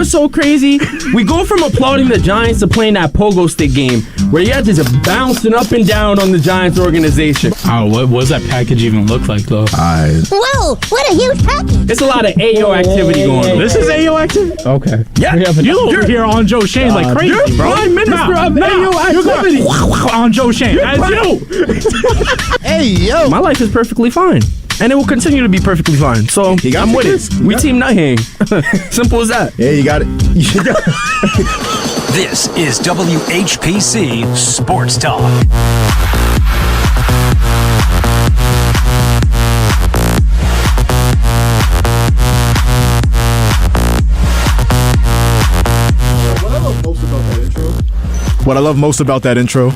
what's so crazy? We go from applauding the Giants to playing that pogo stick game where you have to just bouncing up and down on the Giants organization. Oh, what does that package even look like, though? Whoa, what a huge package. It's a lot of AO activity going on. This is AO activity? Okay. Yeah. You over here on Joe Shane like crazy, you're bro. Prime Minister of AO activity. On Joe Shane. As you. Hey, yo. My life is perfectly fine. And it will continue to be perfectly fine. So I'm with it. We team Nutting. Simple as that. Yeah, you got it. This is WHPC Sports Talk. What I love most about that intro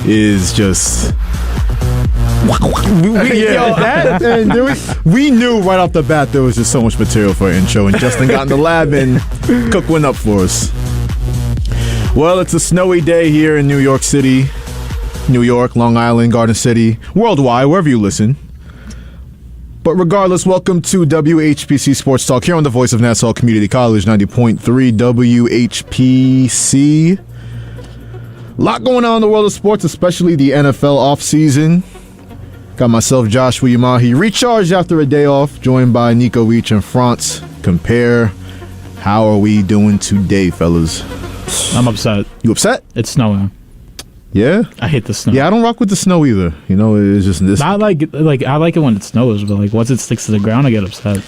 is just... we knew right off the bat there was just so much material for an intro, and Justin got in the lab and cooked one up for us. Well, it's a snowy day here in New York City, New York, Long Island, Garden City, worldwide, wherever you listen. But regardless, welcome to WHPC Sports Talk here on the voice of Nassau Community College, 90.3 WHPC. A lot going on in the world of sports, especially the NFL offseason. Got myself, Joshua Yamahi, recharged after a day off, joined by Nico Weech and Frantz. Compare. How are we doing today, fellas? I'm upset. You upset? It's snowing. Yeah? I hate the snow. Yeah, I don't rock with the snow either. You know, it's just this. Not like I like it when it snows, but like once it sticks to the ground, I get upset.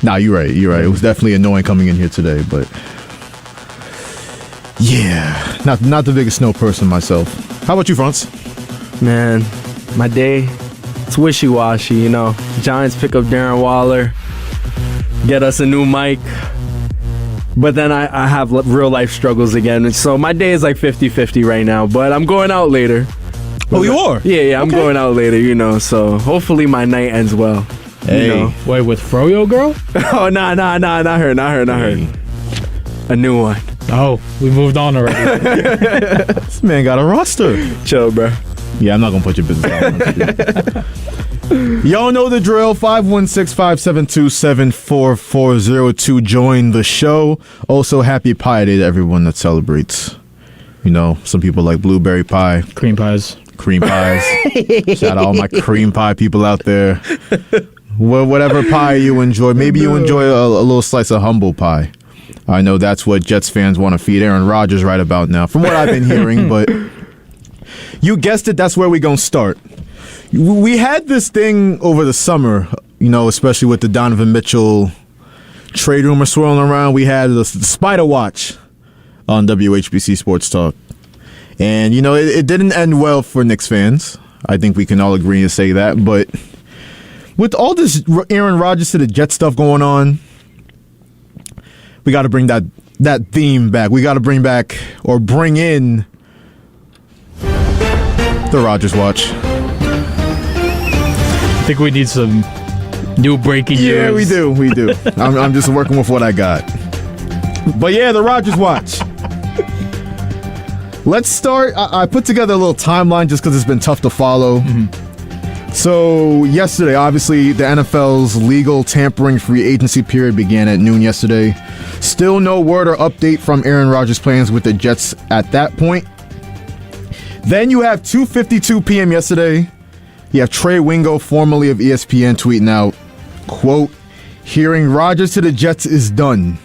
Nah, you're right. It was definitely annoying coming in here today, but yeah, not the biggest snow person myself. How about you, Frantz? Man, my day, it's wishy-washy, you know. Giants pick up Darren Waller, get us a new mic, but then I have real-life struggles again. So my day is like 50-50 right now, but I'm going out later. Oh, you are? Yeah, I'm going out later, you know, so hopefully my night ends well. Hey. You know. Wait, with Froyo girl? Oh, nah, not her. A new one. Oh, we moved on already. This man got a roster. Chill, bro. Yeah, I'm not going to put your business out. Y'all know the drill. 516-572-7440 to join the show. Also, happy Pie Day to everyone that celebrates. You know, some people like blueberry pie. Cream pies. Shout out all my cream pie people out there. Whatever pie you enjoy. Maybe you enjoy a little slice of humble pie. I know that's what Jets fans want to feed Aaron Rodgers right about now, from what I've been hearing, but you guessed it, that's where we're going to start. We had this thing over the summer, you know, especially with the Donovan Mitchell trade rumor swirling around. We had the Spider Watch on WHPC Sports Talk. And, you know, it didn't end well for Knicks fans. I think we can all agree and say that. But with all this Aaron Rodgers to the Jets stuff going on, we got to bring that theme back. We got to bring in the Rodgers-Watch. I think we need some new breaking news. Yeah, we do. I'm just working with what I got. But yeah, the Rodgers-Watch. Let's start. I put together a little timeline just because it's been tough to follow. Mm-hmm. So yesterday, obviously, the NFL's legal tampering free agency period began at noon yesterday. Still no word or update from Aaron Rodgers' plans with the Jets at that point. Then you have 2:52 p.m. yesterday. You have Trey Wingo, formerly of ESPN, tweeting out, quote, "Hearing Rodgers to the Jets is done.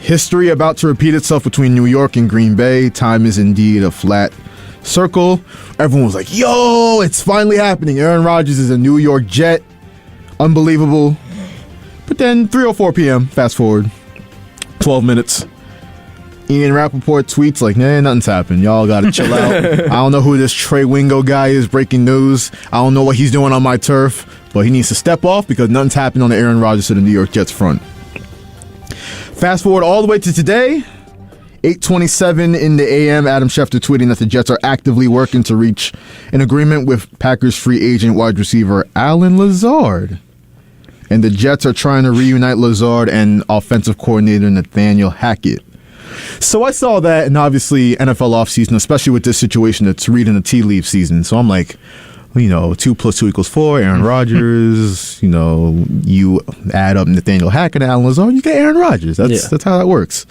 History about to repeat itself between New York and Green Bay. Time is indeed a flat circle." Everyone was like, yo, it's finally happening. Aaron Rodgers is a New York Jet. Unbelievable. But then 3:04 p.m., fast forward, 12 minutes. Ian Rappaport tweets like, nah, nothing's happened. Y'all got to chill out. I don't know who this Trey Wingo guy is, breaking news. I don't know what he's doing on my turf, but he needs to step off because nothing's happened on the Aaron Rodgers to the New York Jets front. Fast forward all the way to today, 8:27 in the a.m., Adam Schefter tweeting that the Jets are actively working to reach an agreement with Packers free agent wide receiver Allen Lazard. And the Jets are trying to reunite Lazard and offensive coordinator Nathaniel Hackett. So I saw that, and obviously NFL offseason, especially with this situation, it's reading the tea leaf season. So I'm like, 2 + 2 = 4, Aaron Rodgers. You add up Nathaniel Hackett and Alan Lazard, you get Aaron Rodgers. That's how that works.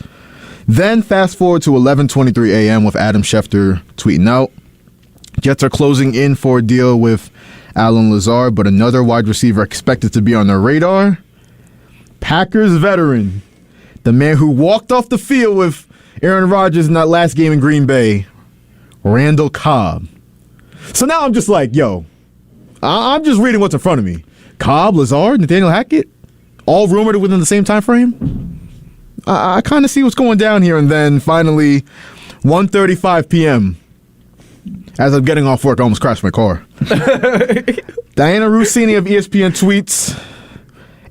Then fast forward to 11:23 a.m. with Adam Schefter tweeting out, Jets are closing in for a deal with Alan Lazard, but another wide receiver expected to be on their radar. Packers veteran, the man who walked off the field with Aaron Rodgers in that last game in Green Bay, Randall Cobb. So now I'm just like, I'm just reading what's in front of me. Cobb, Lazard, Nathaniel Hackett, all rumored within the same time frame. I kind of see what's going down here. And then finally, 1:35 p.m., as I'm getting off work, I almost crashed my car. Diana Rossini of ESPN tweets,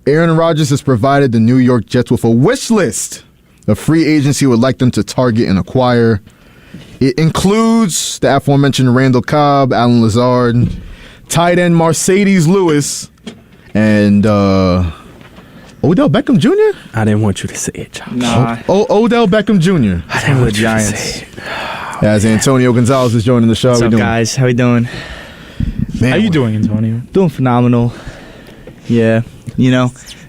Aaron Rodgers has provided the New York Jets with a wish list of free agents he would like them to target and acquire. It includes the aforementioned Randall Cobb, Alan Lazard, tight end Mercedes Lewis, and Odell Beckham Jr.? I didn't want you to say it, Josh. Nah. Odell Beckham Jr. I didn't want you to Giants. say it. As Antonio Gonzalez is joining the show. What's How up, we doing? guys? How we doing? Man, How you doing, Antonio? Doing phenomenal. Yeah,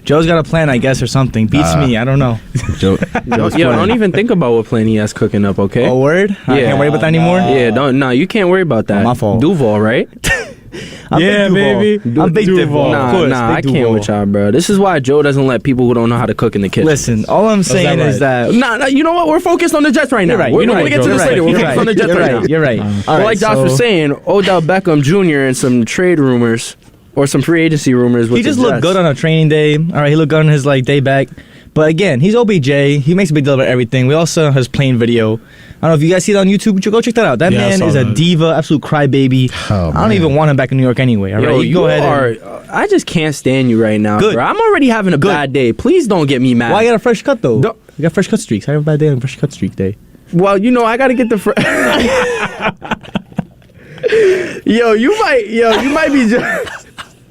Joe's got a plan, I guess, or something. Beats me. I don't know. Joe's Don't even think about what plan he has cooking up, okay? Oh, word? I can't worry about that anymore? Yeah, you can't worry about that. My fault. Duval, right? I'm Yeah, Big Duval. baby. I'm Big Duval. Duval. Of course, I Big can't Duval. with y'all, bro. This is why Joe doesn't let people who don't know how to cook in the kitchen. Listen, all I'm saying that is that... Nah, you know what? We're focused on the Jets right now. You're right. We're You're going right, to get to Joe. this You're later. right. We're focused on the Jets You're right right. now. You're right. All Well, right, like Josh was saying, Odell Beckham Jr. and some trade rumors or some free agency rumors with He just the looked Jets. good on a training day. All right, he looked good on his day back. But again, he's OBJ. He makes a big deal about everything. We also have his playing video. I don't know if you guys see that on YouTube. Go check that out. That Yeah, I man saw is a that. diva, absolute crybaby. Oh, I don't man. even want him back in New York anyway. All right, Yo, you go ahead. I just can't stand you right now, Good. bro. I'm already having a Good. bad day. Please don't get me mad. Why you got a fresh cut though? No. You got fresh cut streaks. I have a bad day on fresh cut streak day. Well, I got to get the you might be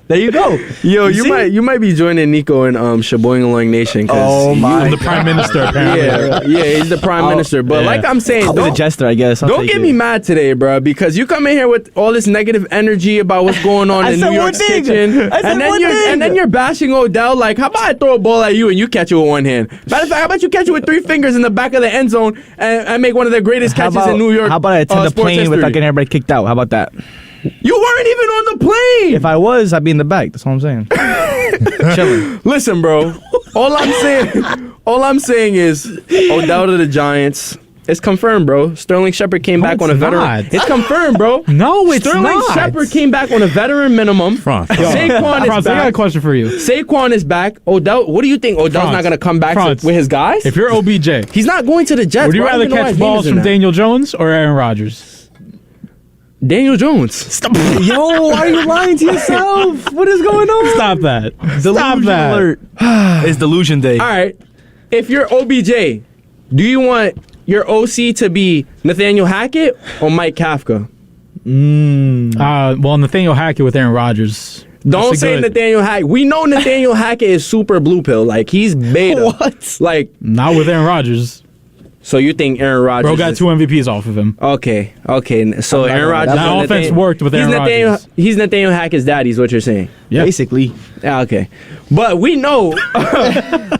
There you go. you might be joining Nico in Sheboygan Long Nation. Oh, my I'm the prime minister, apparently. Yeah, he's the prime minister. But yeah. like I'm saying, I'll be the jester, I guess. don't get me mad today, bro, because you come in here with all this negative energy about what's going on I in said New one York's thing. kitchen, I said one thing. and then you're bashing Odell. Like, how about I throw a ball at you and you catch it with one hand? Matter of fact, how about you catch it with 3 fingers in the back of the end zone and make one of the greatest catches in New York? How about I attend the sports plane history? without getting everybody kicked out? How about that? You weren't even on the plane. If I was, I'd be in the back. That's all I'm saying. Chilling. Listen, bro. All I'm saying is Odell to the Giants. It's confirmed, bro. Sterling Shepard came back on a it's veteran. not. It's confirmed, bro. No, it's Sterling not. Shepard came back on a veteran minimum. Franz, Saquon is I got a back. question for you. Saquon is back. Odell, what do you think? Odell's Franz, not going to come back Franz, with his guys? If you're OBJ, He's not going to the Jets. would you bro. I rather don't even know why catch his name balls is in from that. Daniel Jones or Aaron Rodgers? Daniel Jones. Yo, why are you lying to yourself? What is going on? Stop that. Stop Delusion that. alert. It's delusion day. All right. If you're OBJ, do you want your OC to be Nathaniel Hackett or Mike Kafka? Well, Nathaniel Hackett with Aaron Rodgers. Don't That's a say good- Nathaniel Hackett. We know Nathaniel Hackett is super blue pill. Like, he's beta. What? Like, Not with Aaron Rodgers. so you think Aaron Rodgers Bro got is- 2 MVPs off of him. Okay. So Aaron Rodgers... That is offense worked with Aaron Rodgers. He's Nathaniel Hackett's daddy is what you're saying. Yeah. Basically. Yeah, okay. But we know...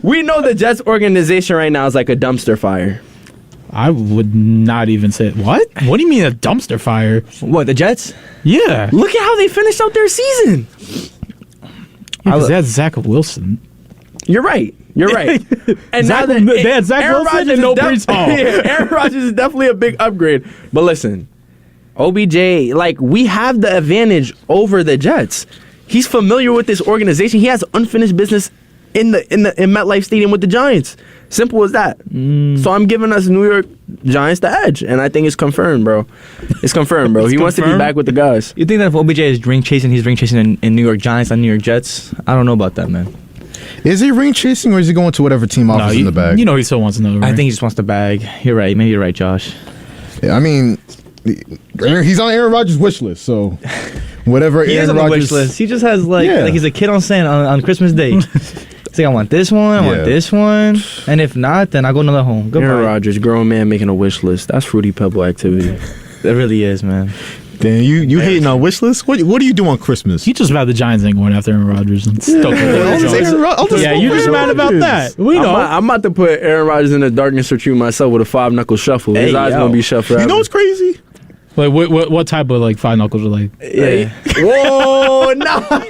we know the Jets organization right now is like a dumpster fire. I would not even say what? What do you mean a dumpster fire? What, the Jets? Yeah. Look at how they finished out their season. Because they had Zach Wilson. You're right. You're right. And Zach- now that they had Zach Aaron Wilson Rodgers and no is Brees Hall. Yeah, Aaron Rodgers is definitely a big upgrade. But listen, OBJ, like, we have the advantage over the Jets. He's familiar with this organization. He has unfinished business in MetLife Stadium with the Giants. Simple as that. So I'm giving us New York Giants the edge, and I think it's confirmed, bro. It's confirmed, bro. It's He wants to be confirmed? back with the guys. You think that if OBJ is ring chasing, he's ring chasing in New York Giants and New York Jets? I don't know about that, man. Is he ring chasing or is he going to whatever team offers in the bag? You know he still wants another ring. I think he just wants the bag. You're right. Maybe you're right, Josh. I mean, he's on Aaron Rodgers' wish list, so whatever He is Aaron on the Rodgers... wish list. He just has like Yeah. he's a kid on Santa on Christmas Day. He's like, I want this one, I Yeah. want this one, and if not, then I'll go another home. Goodbye. Aaron Rodgers, grown man making a wish list. That's Fruity Pebble activity. It really is, man. Damn, you hating on wish list? What do you do on Christmas? He just mad the Giants ain't going after Aaron Rodgers and stoked with Aaron Jones. Yeah, you just mad about that. We know. I'm about to put Aaron Rodgers in the darkness for treating myself with a 5-knuckle shuffle. His eyes gonna be shut forever. You know what's crazy? Like what type of like 5 knuckles are like? Yeah. Whoa, nah.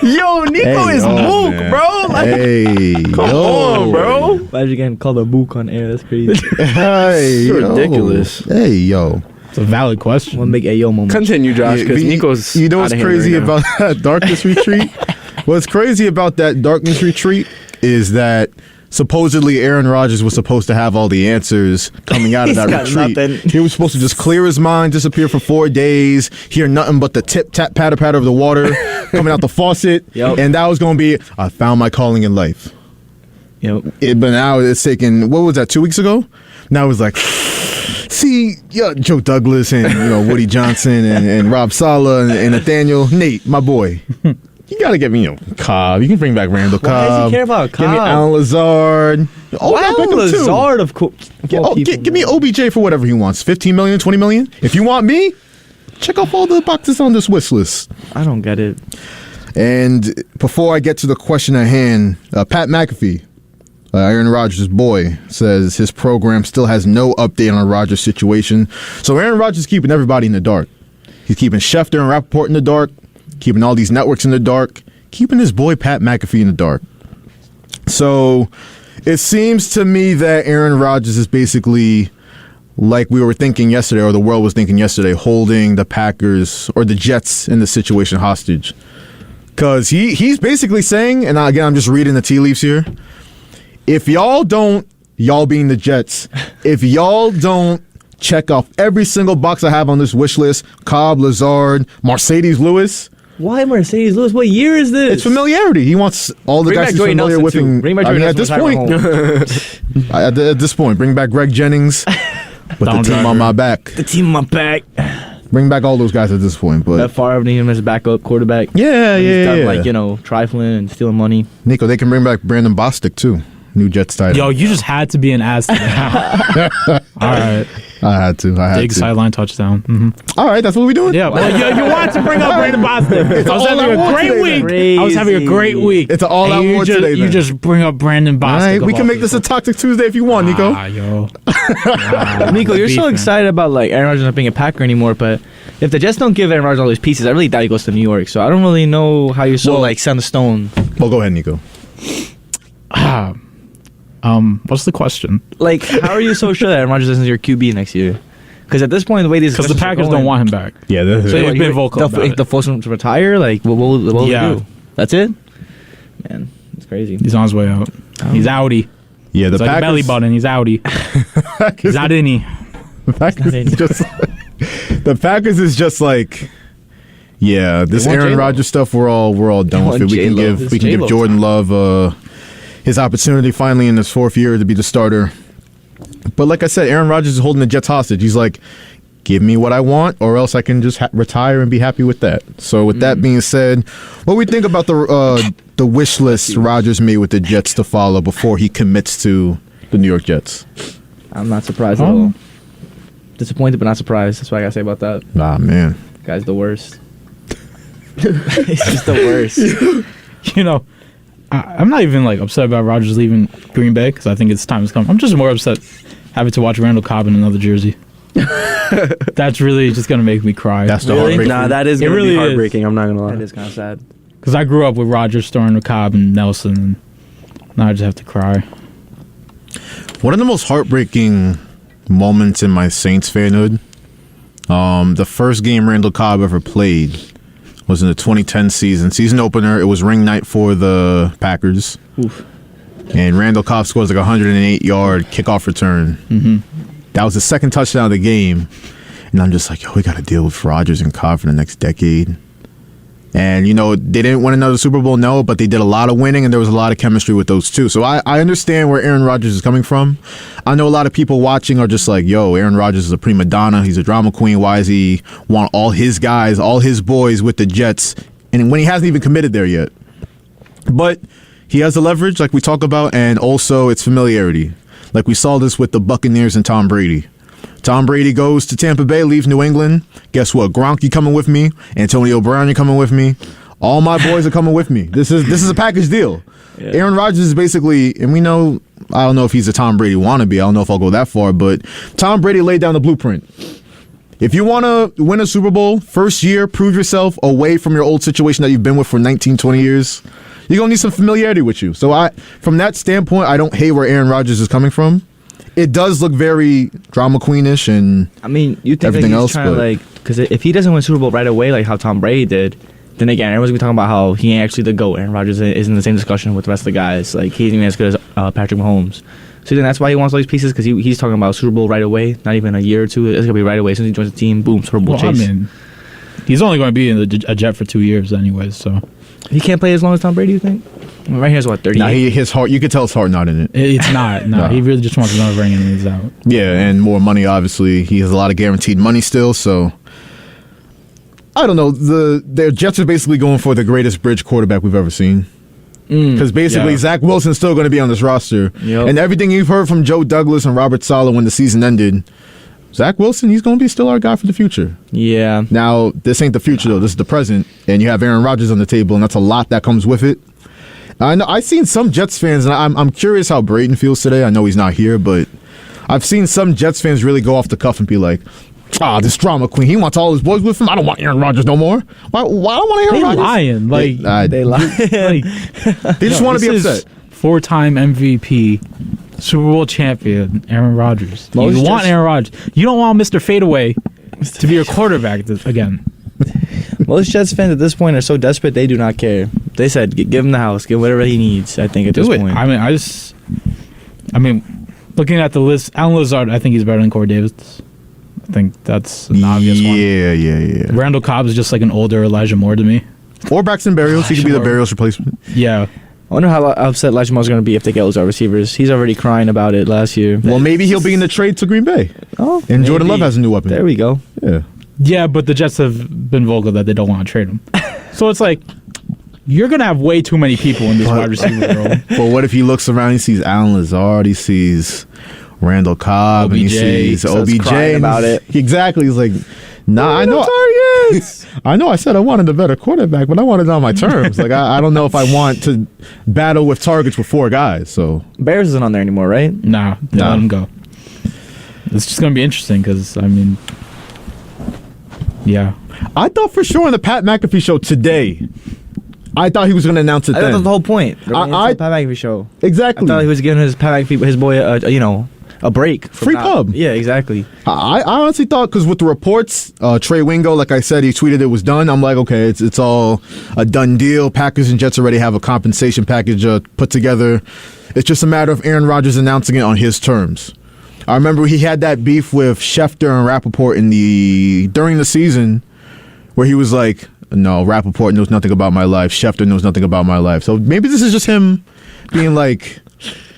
Yo, Nico is mook, bro. Like, come on, bro. Why'd you getting called a mook on air? That's crazy. Hey, It's ridiculous. Hey, yo. It's a valid question. One big ayo moment. Continue, Josh, because Nico's. You know what's outta hand crazy right now. about that darkness retreat? What's crazy about that darkness retreat is that supposedly Aaron Rodgers was supposed to have all the answers coming out of that got retreat. nothing. He was supposed to just clear his mind, disappear for 4 days, hear nothing but the tip tap patter patter of the water coming out the faucet, and that was going to be I found my calling in life. Yep. But now it's taken, what was that, 2 weeks ago? Now it's like, see, Joe Douglas and Woody Johnson and Rob Saleh and Nathaniel, Nate, my boy. You gotta get me, Cobb. You can bring back Randall Cobb. Why does he care about Give me Cobb? Alan Lazard. Alan Lazard, of course. Give me OBJ for whatever he wants. 15 million, 20 million. If you want me, check off all the boxes on this wish list. I don't get it. And before I get to the question at hand, Pat McAfee, Aaron Rodgers' boy, says his program still has no update on Rodgers' situation. So Aaron Rodgers is keeping everybody in the dark. He's keeping Schefter and Rappaport in the dark, keeping all these networks in the dark, keeping his boy Pat McAfee in the dark. So it seems to me that Aaron Rodgers is basically, like we were thinking yesterday, or the world was thinking yesterday, holding the Packers or the Jets in the situation hostage. Because he's basically saying, and again, I'm just reading the tea leaves here, if y'all don't, y'all being the Jets, if y'all don't check off every single box I have on this wish list, Cobb, Lazard, Mercedes Lewis. Why Mercedes Lewis? What year is this? It's familiarity. He wants all the Bring guys back he's Jordy familiar Nelson, with. too. Bring back Jordy at this point, at this point, bring back Greg Jennings, put the team on my back. The team on my back. Bring back all those guys at this point. But That Favre need him as a backup quarterback. yeah, He's done, trifling and stealing money. Nico, they can bring back Brandon Bostic too. New Jets tight end. Yo, you just had to be an ass to that. All right. I had to. Big sideline touchdown. Mm-hmm. All right, that's what we doing? Yeah, well, you wanted to bring up Brandon Bostic. I was having a great week. Crazy. I was having a great week. It's an all-out war today, You then. just bring up Brandon Bostic. All right, we of can all make this a people. Toxic Tuesday if you want, Nico. Yo. Nico, you're so beefing. excited about Aaron Rodgers not being a Packer anymore, but if the Jets don't give Aaron Rodgers all these pieces, I really doubt he goes to New York. So I don't really know how you're so set in stone. Well, go ahead, Nico. What's the question? How are you so sure that Aaron Rodgers isn't your QB next year? Because at this point, the way these Because the Packers don't want him back. Yeah, So They've been vocal about it. The force him to retire. What will Yeah. we do? That's it. Man, it's crazy. He's on his way out. He's outie. yeah, the It's like a Packers. belly button. He's outie. He's not inny. The Packers is just the Packers is just like, yeah, this want Aaron J-Lo. Rodgers stuff. We're all done with want it. We can J-Lo. give It's J-Lo Jordan Love his opportunity finally in his 4th year to be the starter. But like I said, Aaron Rodgers is holding the Jets hostage. He's like, give me what I want, or else I can just retire and be happy with that. So with that being said, what we think about the wish list Rodgers made with the Jets to follow before he commits to the New York Jets? I'm not surprised at all. Disappointed, but not surprised. That's what I gotta say about that. Ah, man. Guy's the worst. He's just the worst. You know, I'm not even upset about Rodgers leaving Green Bay because I think it's time has come. I'm just more upset having to watch Randall Cobb in another jersey. That's really just gonna make me cry. That's the Really? heartbreak. Nah, that is It gonna really be is. heartbreaking. I'm not gonna lie. That is kind of sad. Because I grew up with Rodgers starring with Cobb and Nelson, and now I just have to cry. One of the most heartbreaking moments in my Saints fanhood, the first game Randall Cobb ever played was in the 2010 season opener. It was ring night for the Packers. Oof. And Randall Cobb scores 108-yard kickoff return. Mm-hmm. That was the second touchdown of the game. And I'm just like, yo, we got to deal with Rodgers and Cobb for the next decade. And, they didn't win another Super Bowl, no, but they did a lot of winning, and there was a lot of chemistry with those two. So I understand where Aaron Rodgers is coming from. I know a lot of people watching are just like, yo, Aaron Rodgers is a prima donna. He's a drama queen. Why does he want all his guys, all his boys with the Jets, and when he hasn't even committed there yet? But he has the leverage, like we talk about, and also it's familiarity. Like we saw this with the Buccaneers and Tom Brady. Tom Brady goes to Tampa Bay, leaves New England. Guess what? Gronk, you coming with me. Antonio Brown, you coming with me. All my boys are coming with me. This is a package deal. Yeah. Aaron Rodgers is basically, and we know, I don't know if he's a Tom Brady wannabe. I don't know if I'll go that far, but Tom Brady laid down the blueprint. If you want to win a Super Bowl, first year, prove yourself away from your old situation that you've been with for 19, 20 years. You're going to need some familiarity with you. So from that standpoint, I don't hate where Aaron Rodgers is coming from. It does look very drama queenish and I mean, you think everything that he's else, trying to because if he doesn't win Super Bowl right away, like how Tom Brady did, then again, everyone's gonna be talking about how he ain't actually the GOAT. Aaron Rodgers is in the same discussion with the rest of the guys. Like he's even as good as Patrick Mahomes. So then that's why he wants all these pieces because he's talking about Super Bowl right away. Not even a year or two. It's gonna be right away as soon as he joins the team. Boom, Super Bowl chase. I mean, he's only going to be in a Jet for 2 years, anyways. So he can't play as long as Tom Brady. You think? Right here's what 38. Nah, his heart. You could tell his heart not in it. It's not. No, he really just wants another ring and he's out. Yeah, and more money. Obviously, he has a lot of guaranteed money still. So I don't know. The Jets are basically going for the greatest bridge quarterback we've ever seen. Because basically, Zach Wilson's still going to be on this roster, and everything you've heard from Joe Douglas and Robert Saleh when the season ended, Zach Wilson, he's going to be still our guy for the future. Yeah. Now, this ain't the future though. This is the present, and you have Aaron Rodgers on the table, and that's a lot that comes with it. I know I've seen some Jets fans, and I'm curious how Braden feels today. I know he's not here, but I've seen some Jets fans really go off the cuff and be like, this drama queen. He wants all his boys with him. I don't want Aaron Rodgers no more. Why I don't want Aaron Rodgers? They lying. They just want to be upset. 4-time MVP, Super Bowl champion, Aaron Rodgers. You want Aaron Rodgers. You don't want Mr. Fadeaway to be your quarterback again. Most Jets fans at this point are so desperate they do not care. They said, give him the house, give whatever he needs, I think, at this point. I mean, looking at the list, Alan Lazard, I think he's better than Corey Davis. I think that's an obvious one. Yeah. Randall Cobb is just like an older Elijah Moore to me. Or Braxton Berrios. He could be the Berrios replacement. Yeah. I wonder how upset Elijah Moore's going to be if they get those receivers. He's already crying about it last year. Well, maybe he'll be in the trade to Green Bay. Oh, and maybe. Jordan Love has a new weapon. There we go. Yeah. Yeah, but the Jets have been vocal that they don't want to trade him. So it's like, you're going to have way too many people in this wide receiver role. But what if he looks around, he sees Alan Lazard, he sees Randall Cobb, OBJ, and he sees OBJ. About it. Exactly. He's like, nah, I know. I know I said I wanted a better quarterback, but I wanted it on my terms. Like, I don't know if I want to battle with targets with 4 guys. So Bears isn't on there anymore, right? Nah. Let him go. It's just going to be interesting because, I mean, yeah. I thought for sure on the Pat McAfee show today, I thought he was going to announce it then. That was the whole point. The Pat McAfee show. Exactly. I thought he was giving his Pat McAfee, his boy, a break. Free pub. Yeah, exactly. I honestly thought, because with the reports, Trey Wingo, like I said, he tweeted it was done. I'm like, okay, it's all a done deal. Packers and Jets already have a compensation package put together. It's just a matter of Aaron Rodgers announcing it on his terms. I remember he had that beef with Schefter and Rappaport during the season where he was like, no, Rappaport knows nothing about my life. Schefter knows nothing about my life. So maybe this is just him being like,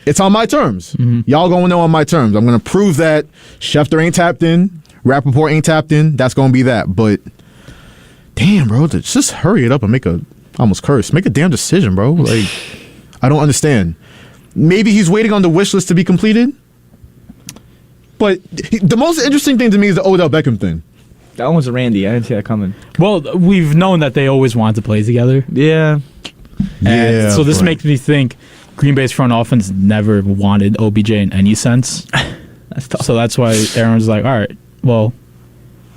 it's on my terms. Mm-hmm. Y'all gonna know on my terms. I'm gonna prove that Schefter ain't tapped in, Rappaport ain't tapped in. That's gonna be that. But damn, bro, just hurry it up and make a damn decision, bro. Like, I don't understand. Maybe he's waiting on the wish list to be completed. But the most interesting thing to me is the Odell Beckham thing. That one was Randy. I didn't see that coming. Well, we've known that they always wanted to play together. Yeah. And so this makes me think Green Bay's front offense never wanted OBJ in any sense. That's tough. So that's why Aaron's like, all right, well,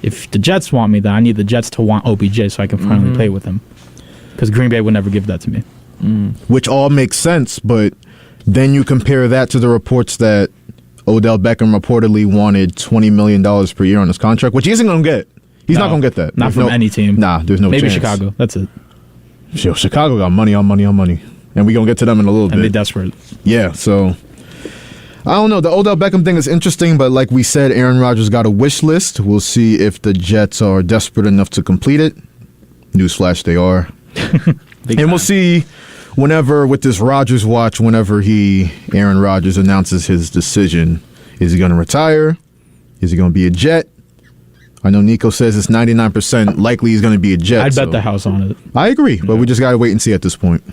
if the Jets want me, then I need the Jets to want OBJ so I can finally play with him. Because Green Bay would never give that to me. Which all makes sense, but then you compare that to the reports that Odell Beckham reportedly wanted $20 million per year on his contract, which he isn't going to get. He's not going to get that. Not from any team. Nah, there's no chance. Maybe Chicago. That's it. Chicago got money on money on money. And we're going to get to them in a little bit. And they're desperate. Yeah, so I don't know. The Odell Beckham thing is interesting, but like we said, Aaron Rodgers got a wish list. We'll see if the Jets are desperate enough to complete it. Newsflash, they are. And we'll see whenever, with this Rodgers-Watch, whenever Aaron Rodgers announces his decision. Is he going to retire? Is he going to be a Jet? I know Nico says it's 99% likely he's going to be a Jet. I'd bet the house on it. I agree, but we just got to wait and see at this point.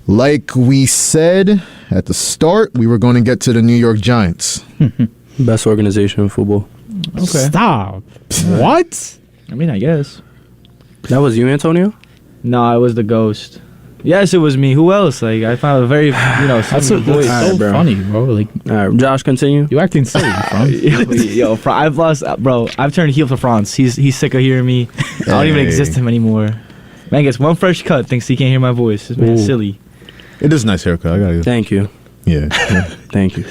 Like we said at the start, we were going to get to the New York Giants. Best organization in football. Okay. Stop. What? I mean, I guess. That was you, Antonio? No, I was the ghost. Yes, it was me. Who else? Like, I found a very, That's similar voice. so bro. funny, bro. Like, All right, Josh, continue. you acting silly, bro. Yo, I've lost, bro. I've turned heel for Frantz. He's sick of hearing me. I don't even exist to him anymore. Man gets one fresh cut, thinks he can't hear my voice. This man's silly. It is a nice haircut. I gotta. Thank you. Yeah. Thank you.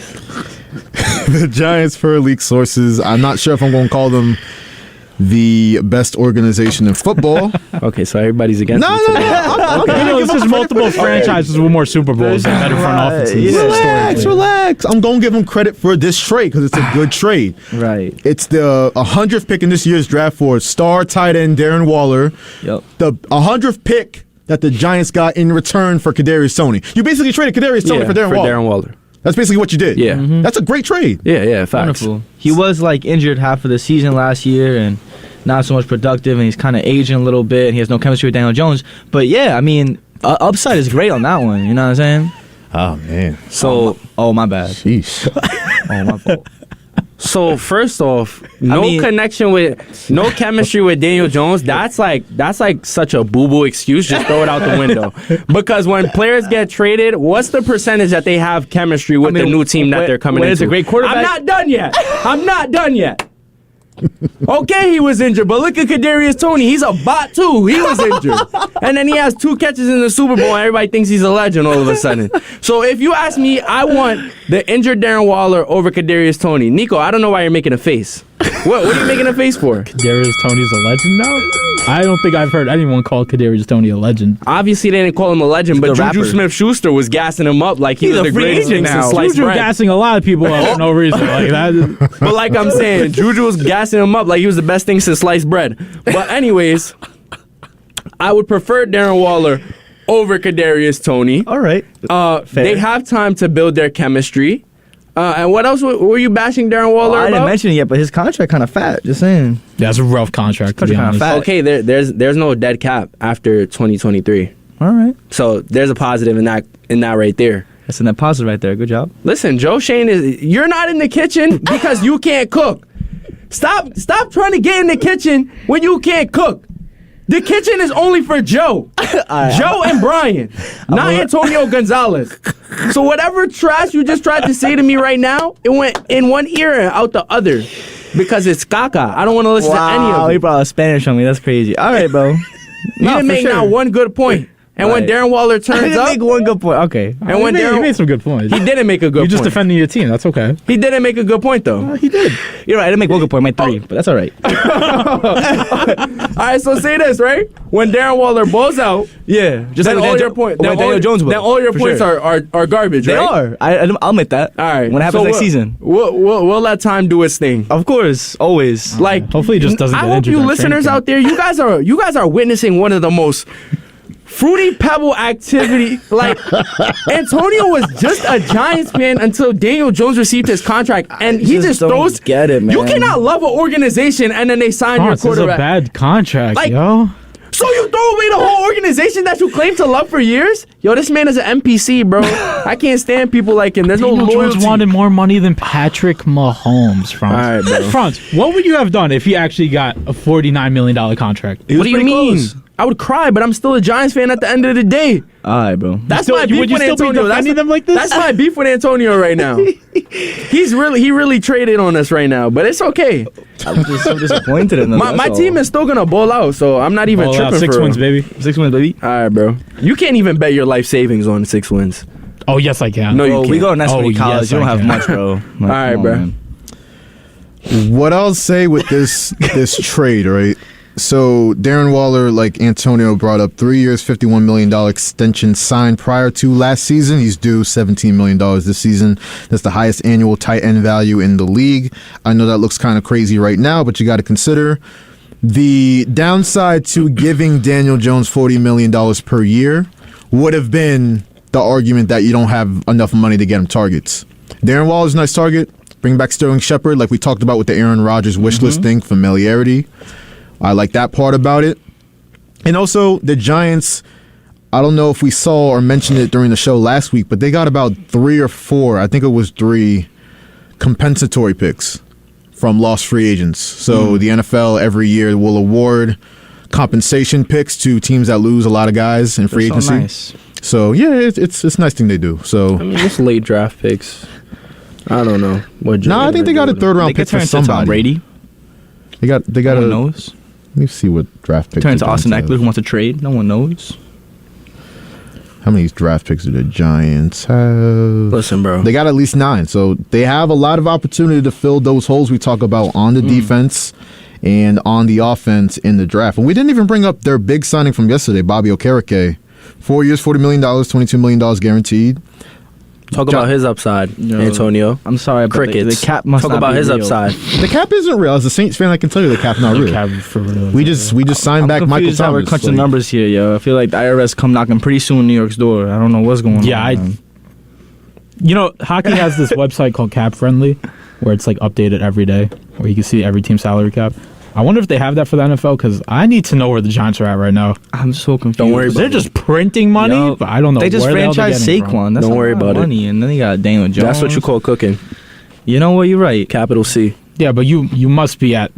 The Giants, per leak sources, I'm not sure if I'm going to call them the best organization in football. Okay, so everybody's against No, me no, today. no. It's just multiple franchises with more Super Bowls and better front offices. Relax. I'm going to give them credit for this trade because it's a good trade. Right. It's the 100th pick in this year's draft for star tight end Darren Waller. Yep. The 100th pick that the Giants got in return for Kadarius Toney. You basically traded Kadarius Toney for Darren Waller. That's basically what you did. Yeah. That's a great trade. Yeah, facts. Wonderful. He was like injured half of the season last year and not so much productive, and he's kind of aging a little bit, and he has no chemistry with Daniel Jones. But yeah, I mean, upside is great on that one. You know what I'm saying? Oh, man. So, My bad. Sheesh. Oh, my fault. So first off, no chemistry with Daniel Jones. That's like such a boo-boo excuse. Just throw it out the window. Because when players get traded, what's the percentage that they have chemistry with the new team that they're coming into? It's a great quarterback. I'm not done yet. Okay, he was injured, but look at Kadarius Toney. He's a bot too. He was injured, and then he has 2 catches in the Super Bowl, and everybody thinks he's a legend all of a sudden. So if you ask me, I want the injured Darren Waller over Kadarius Toney. Nico, I don't know why you're making a face. What are you making a face for? Kadarius Toney's a legend now? I don't think I've heard anyone call Kadarius Toney a legend. Obviously, they didn't call him a legend, but Juju Smith-Schuster was gassing him up like he's the greatest thing since sliced Juju bread. gassing a lot of people up for no reason. Like that. But like I'm saying, Juju was gassing him up like he was the best thing since sliced bread. But anyways, I would prefer Darren Waller over Kadarius Toney. All right. They have time to build their chemistry. And what else were you bashing Darren Waller about? I didn't mention it yet, but his contract kind of fat. Just saying. That's a rough contract, to be honest. fat. Okay, there's no dead cap after 2023. All right. So there's a positive in that right there. That's a net positive right there. Good job. Listen, Joe Shane you're not in the kitchen because you can't cook. Stop trying to get in the kitchen when you can't cook. The kitchen is only for Joe. Joe and Brian, not Antonio Gonzalez. So whatever trash you just tried to say to me right now, it went in one ear and out the other. Because it's caca. I don't want to listen to any of it. He brought Spanish on me. That's crazy. All right, bro. You didn't make not one good point. And when Darren Waller turns up, make one good point. Okay. and when He made some good points. he didn't make a good You're point. just defending your team. That's okay. He didn't make a good point though. He did. You're right. I didn't make one good point. I made 3, but that's all right. All right, so say this, right? When Darren Waller balls out, Yeah. Just then like all your points, Daniel Jones will. then all your for points sure. are garbage, They right? are. I'll admit that. All right. When it happens so next season. we'll let time do its thing. Of course. Always. Like, Hopefully he just doesn't I get hope injured you during listeners training out there, you guys are witnessing one of the most fruity pebble activity. Like, Antonio was just a Giants fan until Daniel Jones received his contract, and he just don't throws. get it, man. You cannot love an organization and then they sign your This is a quarterback. bad contract, Like- yo. So you throw away the whole organization that you claim to love for years? Yo, this man is an NPC, bro. I can't stand people like him. There's no Daniel loyalty. Jones wanted more money than Patrick Mahomes, Franz. All right, bro. Franz, what would you have done if he actually got a $49 million contract? What do you mean? I would cry, but I'm still a Giants fan at the end of the day. All right, bro. That's still- my beef would you with still be Antonio. defending them like this? That's my beef with Antonio right now. He really traded on us right now, but it's okay. I'm just so disappointed in them. My team is still gonna ball out, so I'm not even Ball tripping out, 6 for wins, real. baby. 6 wins, baby. All right, bro. You can't even bet your life savings on 6 wins. Oh, yes, I can. No, you Bro, can't. we go to Nestle Oh, College. yes, you don't I have can. much, bro. Like, All right, come bro. on, man. What I'll say with this trade, right? So Darren Waller, like Antonio brought up, 3 years, $51 million extension signed prior to last season. He's due $17 million this season. That's the highest annual tight end value in the league. I know that looks kind of crazy right now, but you got to consider the downside to giving Daniel Jones $40 million per year would have been the argument that you don't have enough money to get him targets. Darren Waller's a nice target. Bring back Sterling Shepard, like we talked about with the Aaron Rodgers wish list thing, familiarity. I like that part about it. And also, the Giants, I don't know if we saw or mentioned it during the show last week, but they got about 3 or 4, I think it was 3, compensatory picks from lost free agents. So the NFL every year will award compensation picks to teams that lose a lot of guys in free agency. So nice. So yeah, it's a nice thing they do. So I mean, it's late draft picks. I don't know. I think they got a third round They pick could turn for into Tom somebody. Brady. They got No a. one knows. Let me see what draft pick. Turn into the Austin Giants Eckler have. who wants to trade. No one knows. How many draft picks do the Giants have? Listen, bro. They got at least 9, so they have a lot of opportunity to fill those holes we talk about on the defense and on the offense in the draft. And we didn't even bring up their big signing from yesterday, Bobby Okereke. 4 years, $40 million, $22 million guaranteed. Talk about his upside, Antonio. I'm sorry, but Crickets. the cap must Talk not about be his real. upside. The cap isn't real. As a Saints fan, I can tell you the cap's not real. Cap for real. We just signed I'm back Michael confused how Thomas. we're crunching like- numbers here, yo. I feel like the IRS come knocking pretty soon on New York's door. I don't know what's going on. Yeah, man. hockey has this website called Cap Friendly, where it's like updated every day, where you can see every team's salary cap. I wonder if they have that for the NFL, because I need to know where the Giants are at right now. I'm so confused. Don't worry about They're it. just printing money, Yo, but I don't know. They just where the hell they're franchised getting it from. Saquon. That's Don't a worry lot about of it. money. And then they got Daniel Jones. That's what you call cooking. You know what? You're right. Capital C. Yeah, but you must be at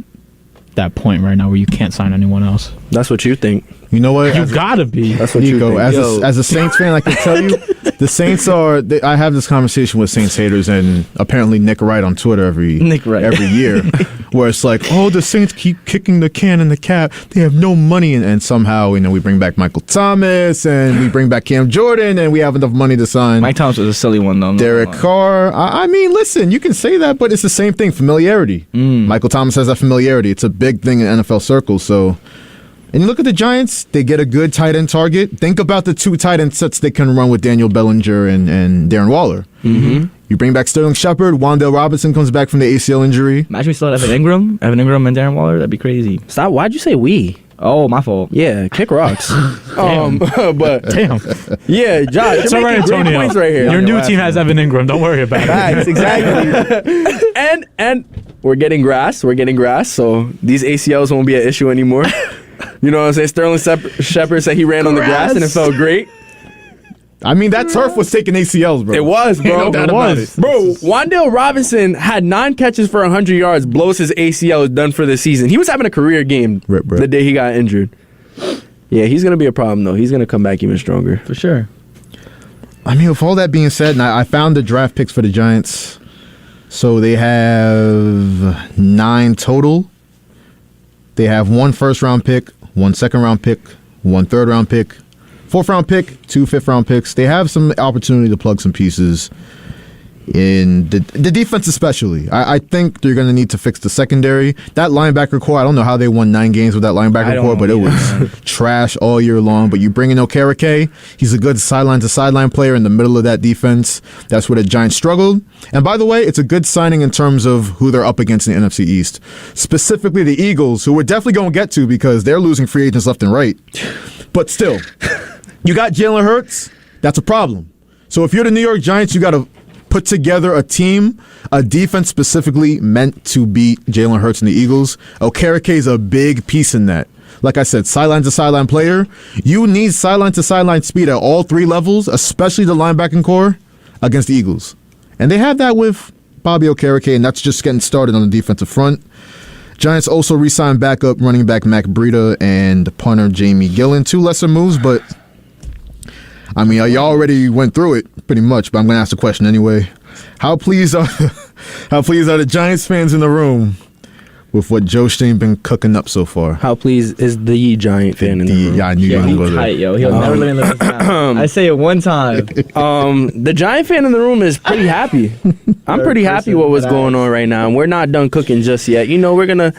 that point right now where you can't sign anyone else. That's what you think. You know what? You gotta be. That's what you Nico, think. as a Saints fan, I can tell you, the Saints are. I have this conversation with Saints haters, and apparently Nick Wright on Twitter every year, where it's like, oh, the Saints keep kicking the can in the cap. They have no money, and somehow we bring back Michael Thomas, and we bring back Cam Jordan, and we have enough money to sign Mike Thomas was a silly one, though. Derek Carr. I mean, listen, you can say that, but it's the same thing. Familiarity. Michael Thomas has that familiarity. It's a big thing in NFL circles. So. And you look at the Giants, they get a good tight end target. Think about the 2 tight end sets they can run with Daniel Bellinger and Darren Waller. Mm-hmm. You bring back Sterling Shepard, Wan'Dale Robinson comes back from the ACL injury. Imagine we still had Evan Ingram and Darren Waller. That'd be crazy. Stop. Why'd you say we? Oh, my fault. Yeah, kick rocks. But Damn. yeah, Josh, It's you're all right, making great Antonio. points right here. Your new team has Evan Ingram. Don't worry about it. Facts, exactly. and we're getting grass. So these ACLs won't be an issue anymore. You know what I'm saying? Sterling Shepard said he ran on the grass and it felt great. I mean, that turf was taking ACLs, bro. It was, bro. Ain't no doubt about it. Bro, Wan'Dale Robinson had 9 catches for 100 yards, blows his ACL, is done for the season. He was having a career game Rip. the day he got injured. Yeah, he's going to be a problem, though. He's going to come back even stronger. For sure. I mean, with all that being said, and I found the draft picks for the Giants. So they have 9 total. They have 1 first-round pick, 1 second-round pick, 1 third-round pick, 4th-round pick, 2 fifth-round picks. They have some opportunity to plug some pieces in the defense especially. I think they're going to need to fix the secondary. That linebacker core, I don't know how they won 9 games with that linebacker core, but it was trash all year long. But you bring in Okereke, he's a good sideline-to-sideline player in the middle of that defense. That's where the Giants struggled. And by the way, it's a good signing in terms of who they're up against in the NFC East. Specifically the Eagles, who we're definitely going to get to because they're losing free agents left and right. But still, you got Jalen Hurts, that's a problem. So if you're the New York Giants, you got to put together a team, a defense specifically meant to beat Jalen Hurts and the Eagles. Okereke is a big piece in that. Like I said, sideline-to-sideline player. You need sideline-to-sideline speed at all 3 levels, especially the linebacking core, against the Eagles. And they have that with Bobby Okereke, and that's just getting started on the defensive front. Giants also re-signed backup running back Mac Breida and punter Jamie Gillen. 2 lesser moves, but I mean, y'all already went through it pretty much, but I'm going to ask the question anyway. How pleased are the Giants fans in the room with what Joe Steen been cooking up so far? How pleased is the Giant fan in the room? Yeah, I knew you were going to go there. Tight, yo. He'll never let me live this down. I say it one time. The Giant fan in the room is pretty happy. I'm pretty happy with what's going on right now, and we're not done cooking just yet. You know, we're gonna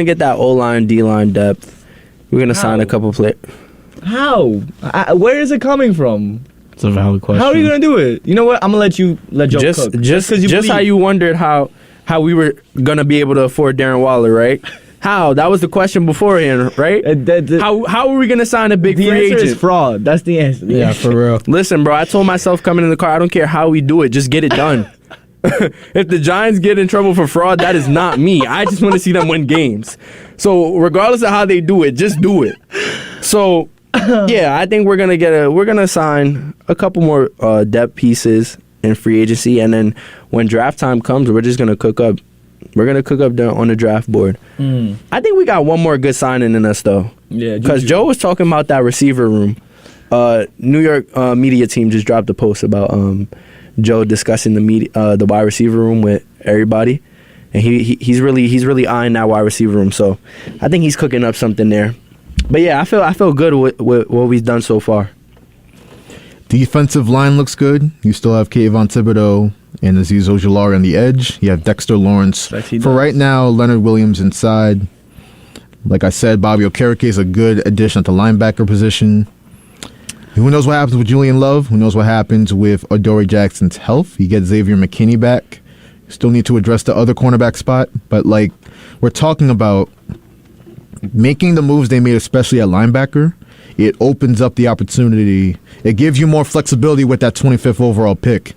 get that O-line, D-line depth. We're gonna sign a couple players. How? Where is it coming from? It's a valid question. How are you gonna do it? You know what? I'm gonna let Joe cook. Just how you wondered how we were gonna be able to afford Darren Waller, right? How? That was the question beforehand, right? How are we gonna sign a big The free answer agent? is fraud. That's the answer. Yeah, for real. Listen, bro, I told myself coming in the car, I don't care how we do it, just get it done. If the Giants get in trouble for fraud, that is not me. I just want to see them win games. So regardless of how they do it, just do it. So yeah, I think we're gonna sign a couple more depth pieces in free agency, and then when draft time comes, we're just gonna cook up. We're gonna cook up on the draft board. I think we got one more good signing in us though. Yeah, because Joe was talking about that receiver room. New York media team just dropped a post about Joe discussing the wide receiver room with everybody, and he's really eyeing that wide receiver room. So I think he's cooking up something there. But yeah, I feel good with what we've done so far. Defensive line looks good. You still have Kayvon Thibodeau and Azeez Ojulari on the edge. You have Dexter Lawrence. For right now, Leonard Williams inside. Like I said, Bobby Okereke is a good addition at the linebacker position. Who knows what happens with Julian Love? Who knows what happens with Adoree Jackson's health? You get Xavier McKinney back. Still need to address the other cornerback spot. But like we're talking about making the moves they made, especially at linebacker, it opens up the opportunity. It gives you more flexibility with that 25th overall pick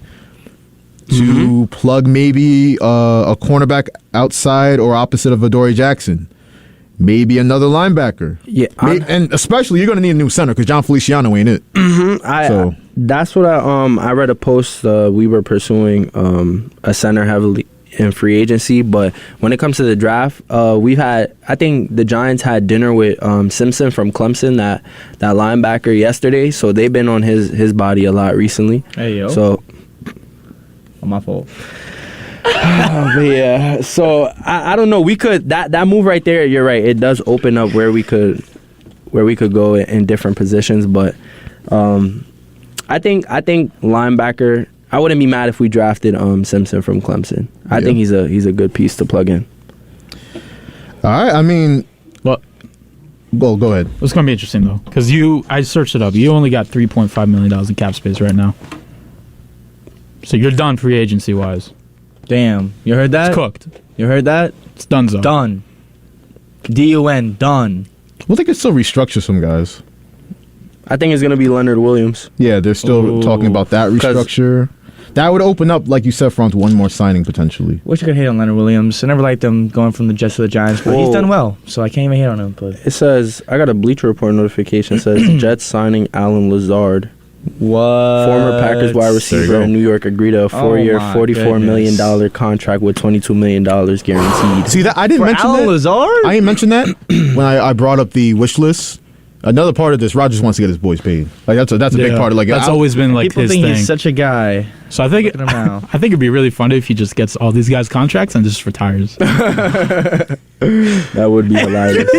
to plug maybe a cornerback outside or opposite of Adoree Jackson. Maybe another linebacker. Yeah, and especially you're going to need a new center because John Feliciano ain't it. That's what I read a post. We were pursuing a center heavily in free agency, but when it comes to the draft, I think the Giants had dinner with Simpson from Clemson, that linebacker yesterday. So they've been on his body a lot recently. Hey yo. So my fault. But yeah, so I don't know. We could that move right there. You're right. It does open up where we could go in different positions. But I think linebacker. I wouldn't be mad if we drafted Simpson from Clemson. I think he's a good piece to plug in. All right. I mean, well, go ahead. It's gonna be interesting though, because I searched it up. You only got $3.5 million in cap space right now, so you're done free agency wise. Damn, you heard that? It's cooked. You heard that? It's done. Done. D-O-N, done. Well, they could still restructure some guys. I think it's going to be Leonard Williams. Yeah, they're still talking about that restructure. That would open up, like you said, Frantz, one more signing potentially. Wish I could hate on Leonard Williams. I never liked him going from the Jets to the Giants, but he's done well, so I can't even hate on him. But it says, I got a Bleacher Report notification. It says, Jets signing Alan Lazard. What? Former Packers wide receiver in New York agreed to a 4-year, $44 million contract with $22 million guaranteed. See, that I didn't mention Alan that. Lazard? I didn't mention that when I brought up the wish list. Another part of this, Rodgers wants to get his boys paid. Like that's a big part of like that's always been like people his think thing. He's such a guy. So I think it'd be really funny if he just gets all these guys contracts and just retires. That would be hilarious.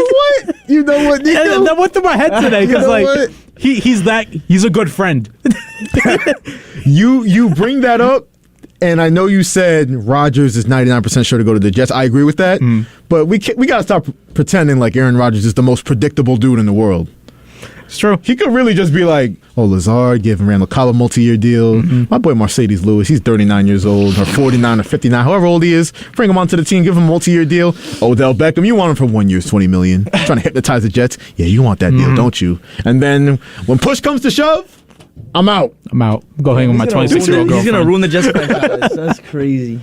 You know what? Nico? That went through my head today because he's a good friend. You bring that up, and I know you said Rodgers is 99% sure to go to the Jets. I agree with that, but we got to stop pretending like Aaron Rodgers is the most predictable dude in the world. It's true. He could really just be like, Lazard, giving Randall Cobb a multi-year deal. My boy Mercedes Lewis, he's 39 years old, or 49 or 59, however old he is. Bring him onto the team, give him a multi-year deal. Odell Beckham, you want him for 1 year, $20 million. Trying to hypnotize the Jets. Yeah, you want that deal, don't you? And then when push comes to shove, I'm out. Go hang with my 26-year-old girlfriend. He's going to ruin the Jets franchise. That's crazy.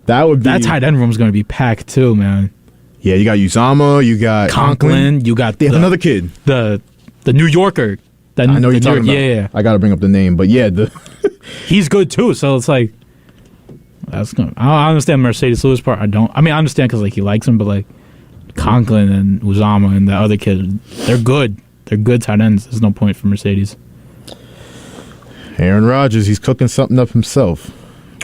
That tight end room's going to be packed too, man. Yeah, you got Uzama, you got Conklin, you got another kid. The New Yorker. I know you're talking about. Yeah. I got to bring up the name, but yeah, he's good too. So it's like that's gonna. I understand Mercedes Lewis part. I don't. I mean, I understand because like he likes him, but like Conklin and Uzama and the other kid, they're good. They're good tight ends. There's no point for Mercedes. Aaron Rodgers, he's cooking something up himself.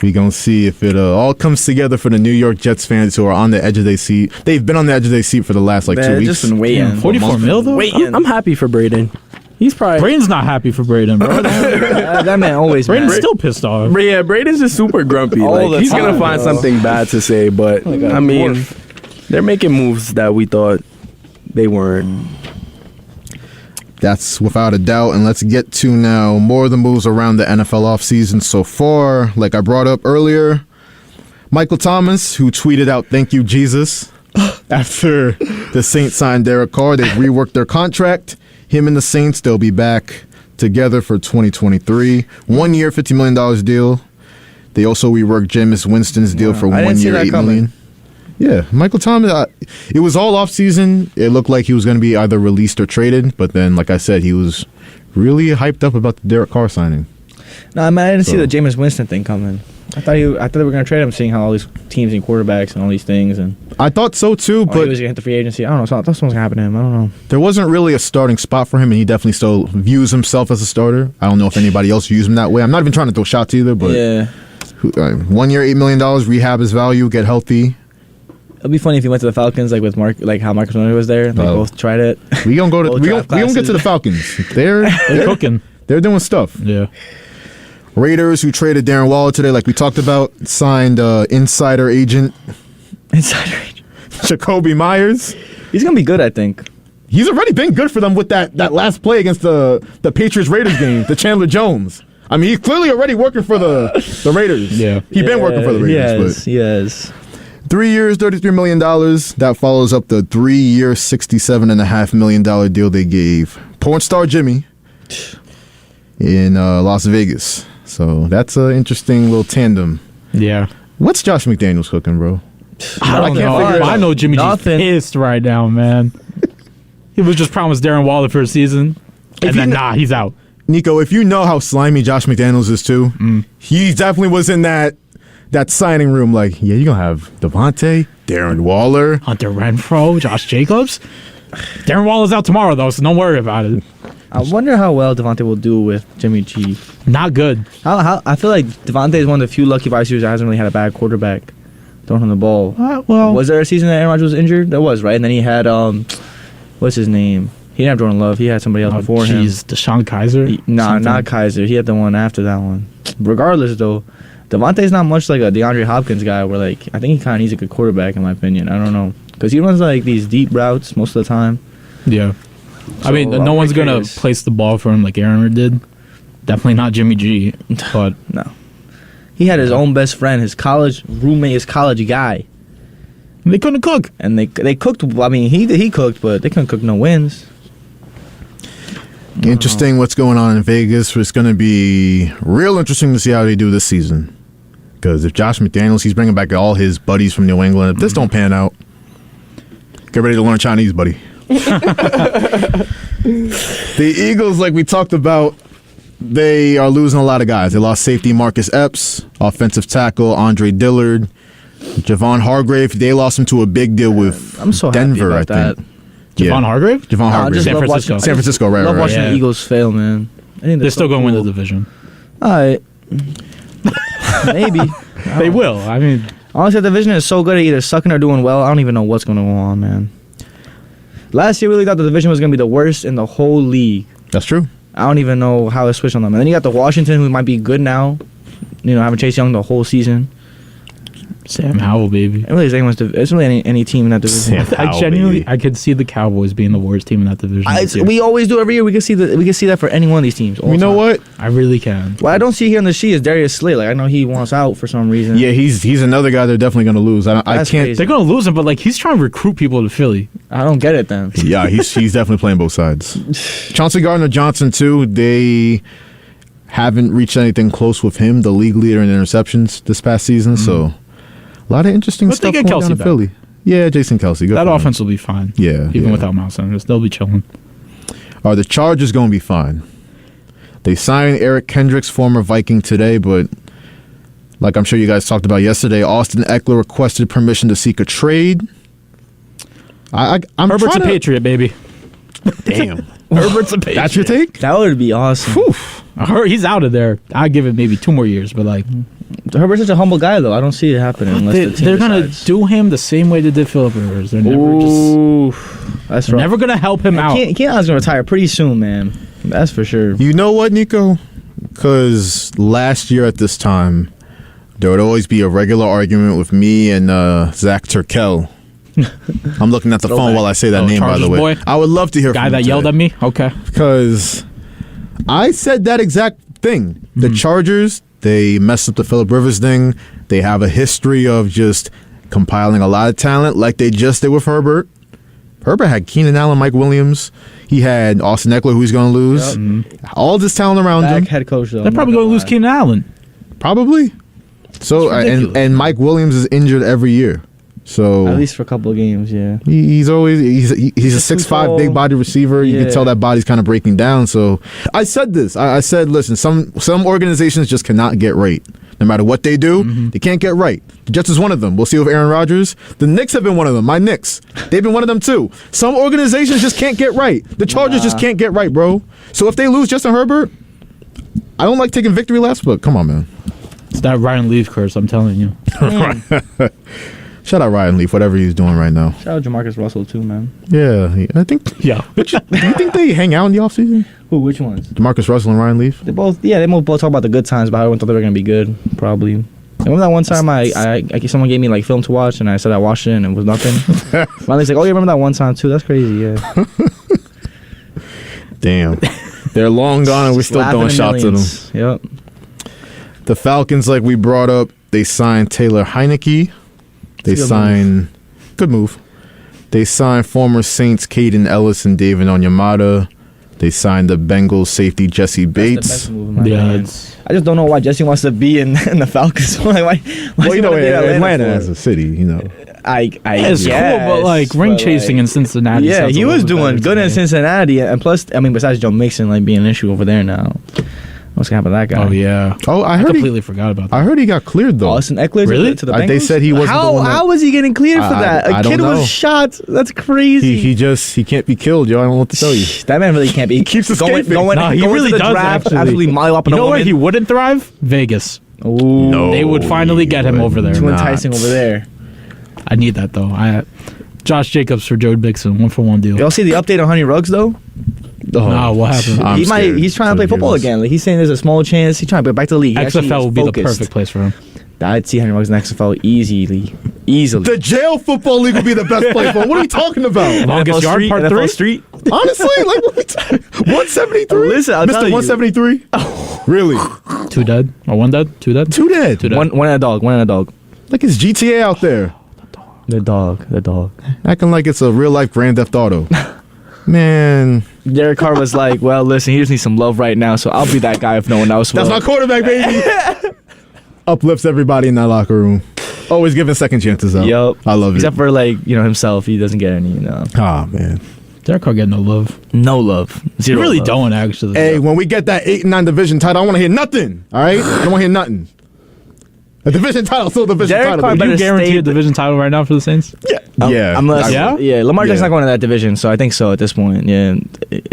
We gonna see if it all comes together for the New York Jets fans who are on the edge of their seat. They've been on the edge of their seat for the last 2 weeks. Just been waiting. 44 mil though. I'm happy for Braden. He's probably Braden's not happy for Braden, bro. That man always. Braden's still pissed off. But yeah, Braden's just super grumpy. He's gonna find something bad to say, but I mean, they're making moves that we thought they weren't. That's without a doubt. And let's get to now more of the moves around the NFL offseason so far. Like I brought up earlier, Michael Thomas, who tweeted out, "Thank you, Jesus," after the Saints signed Derek Carr. They've reworked their contract. Him and the Saints, they'll be back together for 2023. 1 year, $50 million deal. They also reworked Jameis Winston's deal for 1 year, $8 million. Yeah, Michael Thomas, it was all offseason. It looked like he was going to be either released or traded. But then, like I said, he was really hyped up about the Derek Carr signing. No, I mean, I didn't see the Jameis Winston thing coming. I thought they were gonna trade him, seeing how all these teams and quarterbacks and all these things, and I thought so too, he but was gonna hit the free agency. I don't know. So I thought something was gonna happen to him. I don't know. there wasn't really a starting spot for him, and he definitely still views himself as a starter. I don't know if anybody else views him that way. I'm not even trying to throw shots either, but Yeah, 1 year, $8 million, rehab his value, get healthy. it'd be funny if he went to the Falcons, like with how Marcus Miller was there. They both tried it. We gonna go to Both we draft gonna get to the classes. Falcons. They're cooking. they're doing stuff. Yeah. Raiders, who traded Darren Waller today, like we talked about, signed insider agent Insider agent. Jacoby Myers. He's gonna be good, I think. He's already been good for them with that last play against the Patriots Raiders game, the Chandler Jones. I mean, he's clearly already working for the Raiders. Yeah. He's been working for the Raiders. Yes. 3 years, $33 million. That follows up the 3 year, $67.5 million deal they gave porn star Jimmy in Las Vegas. So that's an interesting little tandem. Yeah. What's Josh McDaniels cooking, bro? I don't know. figure it I out. know Jimmy G's Nothing. pissed right now, man. He was just promised Darren Waller for a season, and then he's out. Nico, if you know how slimy Josh McDaniels is too, he definitely was in that signing room like, yeah, you're going to have Devontae, Darren Waller. Hunter Renfrow, Josh Jacobs. Darren Waller's out tomorrow, though, so don't worry about it. I wonder how well Devontae will do with Jimmy G. Not good. How I feel like Devontae is one of the few lucky wide receivers that hasn't really had a bad quarterback throwing him the ball. Well, Was there a season that Aaron Rodgers was injured? There was, right? And then he had what's his name? He didn't have Jordan Love. He had somebody else before him. Deshaun Kaiser? Not Kaiser. He had the one after that one. Regardless, though, Devontae's not much like a DeAndre Hopkins guy. Where I think he kind of needs a good quarterback, in my opinion. I don't know, because he runs like these deep routes most of the time. Yeah. I mean, So, no one's going to curious. place the ball for him like Aaron did. Definitely not Jimmy G. But No, he had his own best friend, his college roommate, his college guy, they couldn't cook. and they cooked. I mean, he cooked, but they couldn't cook no wins. Interesting what's going on in Vegas. It's going to be real interesting to see how they do this season. Because if Josh McDaniels, he's bringing back all his buddies from New England. If this don't pan out, get ready to learn Chinese, buddy. The Eagles, like we talked about, they are losing a lot of guys. They lost safety Marcus Epps, offensive tackle Andre Dillard, Javon Hargrave. They lost him to a big deal with I'm so Denver, happy about I that. think. Javon Hargrave? Javon I Hargrave. just San love Francisco. watching- San Francisco, right, Love right. watching Yeah. the Eagles fail, man. I think They're still going to win the cool. division. All right, maybe. They will. I mean, Honestly, the division is so good at either sucking or doing well. I don't even know what's going to go on, man. Last year, we really thought the division was going to be the worst in the whole league. That's true. I don't even know how it switched on them. And then you got the Washington, who might be good now. You know, having Chase Young the whole season. Sam Howell, baby. It really is anyone's. It's really any team in that division. Sam I Howell, genuinely, baby. I could see the Cowboys being the worst team in that division. this year. We always do every year. We can see that for any one of these teams. all You the know time. what? I really can. What I don't see here on the sheet is Darius Slay. Like I know he wants out for some reason. Yeah, he's another guy they're definitely going to lose. I That's can't. crazy. They're going to lose him, but like he's trying to recruit people to Philly. I don't get it then. Yeah, he's definitely playing both sides. Chauncey Gardner-Johnson too. They haven't reached anything close with him, the league leader in interceptions this past season. So a lot of interesting But they stuff get going Kelce down in back. Philly. Yeah, Jason Kelsey. Good That for him. offense will be fine. Yeah, Even yeah. without Miles Sanders, they'll be chilling. Are the Chargers going to be fine? They signed Eric Kendricks, former Viking, today, but like I'm sure you guys talked about yesterday, Austin Eckler requested permission to seek a trade. I'm Herbert's a trying to- Patriot, baby. Damn. Herbert's a Patriot. That's your take? That would be awesome. He's out of there. I'd give it maybe 2 more years, but like Herbert's such a humble guy, though. I don't see it happening unless the team they're gonna decides. do him the same way they did Philip Rivers. They're never just Ooh, that's right. never gonna help him out. Keon's gonna retire pretty soon, man. That's for sure. You know what, Nico? Because last year at this time, there would always be a regular argument with me and Zach Turkel. I'm looking at the phone while I say that Oh, name, by Chargers the way. boy? I would love to hear Guy from that him yelled today. at me. Okay. Because I said that exact thing. The Chargers, they messed up the Phillip Rivers thing. They have a history of just compiling a lot of talent like they just did with Herbert. Herbert had Keenan Allen, Mike Williams. He had Austin Eckler, who he's going to lose. All this talent around Back him. head coach, though. They're probably gonna lose Keenan Allen. Probably. So It's ridiculous. and Mike Williams is injured every year. So At least for a couple of games, yeah. he's a 6'5" big body receiver. You can tell that body's kind of breaking down. So I said this. I said, listen, some organizations just cannot get right. No matter what they do, they can't get right. The Jets is one of them. We'll see with Aaron Rodgers. The Knicks have been one of them. My Knicks. They've been one of them too. Some organizations just can't get right. The Chargers just can't get right, bro. So if they lose Justin Herbert, I don't like taking victory laps, but come on, man. It's that Ryan Leaf curse, I'm telling you. Shout out Ryan Leaf, whatever he's doing right now. Shout out Jamarcus Russell, too, man. Yeah, I think. Yeah. Do you think they hang out in the offseason? Who? Which ones? Demarcus Russell and Ryan Leaf? They both talk about the good times, but I thought they were going to be good, probably. And remember that one time someone gave me like film to watch, and I said I watched it, and it was nothing? Riley's like, oh, you remember that one time, too? That's crazy, yeah. Damn. They're long gone, and we're still throwing shots at them. Yep. The Falcons, like we brought up, they signed Taylor Heineke. They signed... Good move. They signed former Saints Caden Ellis and David Onyemata. They signed the Bengals safety Jesse Bates. That's the best move in my opinion. I just don't know why Jesse wants to be in the Falcons. Like, why well, you know, Atlanta for? as a city, you know. It's guess, cool, but like ring chasing in Cincinnati. Yeah, he was doing good in Cincinnati, and plus, I mean, besides Joe Mixon like being an issue over there now. What's gonna happen to that guy? Oh yeah. Oh, I completely forgot about that. I heard he got cleared though. Austin Eckler really? To the Bengals? They said he wasn't. How was he getting cleared for that? A kid was shot. That's crazy. He can't be killed, yo. I don't know what to tell you. That man really can't be. He keeps escaping. He really does. Draft, absolutely molly-whopping You know a where woman. he wouldn't thrive? Vegas. Ooh. No, they would finally get him over there. Too enticing over there. I need that though. Josh Jacobs for Joe Mixon, 1-for-1 deal. Y'all see the update on Honey Ruggs though? No, what happened? He's trying to play football again. Like, he's saying there's a small chance. He's trying to get back to the league. XFL would be the perfect place for him. I'd see Henry Ruggs in the XFL easily. The jail football league would be the best place for him. What are you talking about? Longest yard, Street, part NFL 3? Street. Honestly, like 173. Listen, I'll Mr. tell you. 173. Really? 2 dead or 1 dead? 2 dead? 2 dead. 2 dead. One and a dog. One and a dog. Like it's GTA out there. The dog. Acting like it's a real life Grand Theft Auto. Man. Derek Carr was like, well, listen, he just needs some love right now, so I'll be that guy if no one else will. That's my quarterback, baby. Uplifts everybody in that locker room. Always giving second chances out. Yup. I love it. Except for, like, himself. He doesn't get any, Ah, man. Derek Carr getting no love. No love. Zero You really love. don't, actually. Hey, when we get that 8 and 9 division title, I want to hear nothing. All right? I don't want to hear nothing. A division title, still a division Derek title. Carr baby. better you guarantee stay- a division title right now for the Saints? Yeah. Unless, Yeah? Lamar Jackson's Yeah. not going to that division, so I think so at this point. Yeah,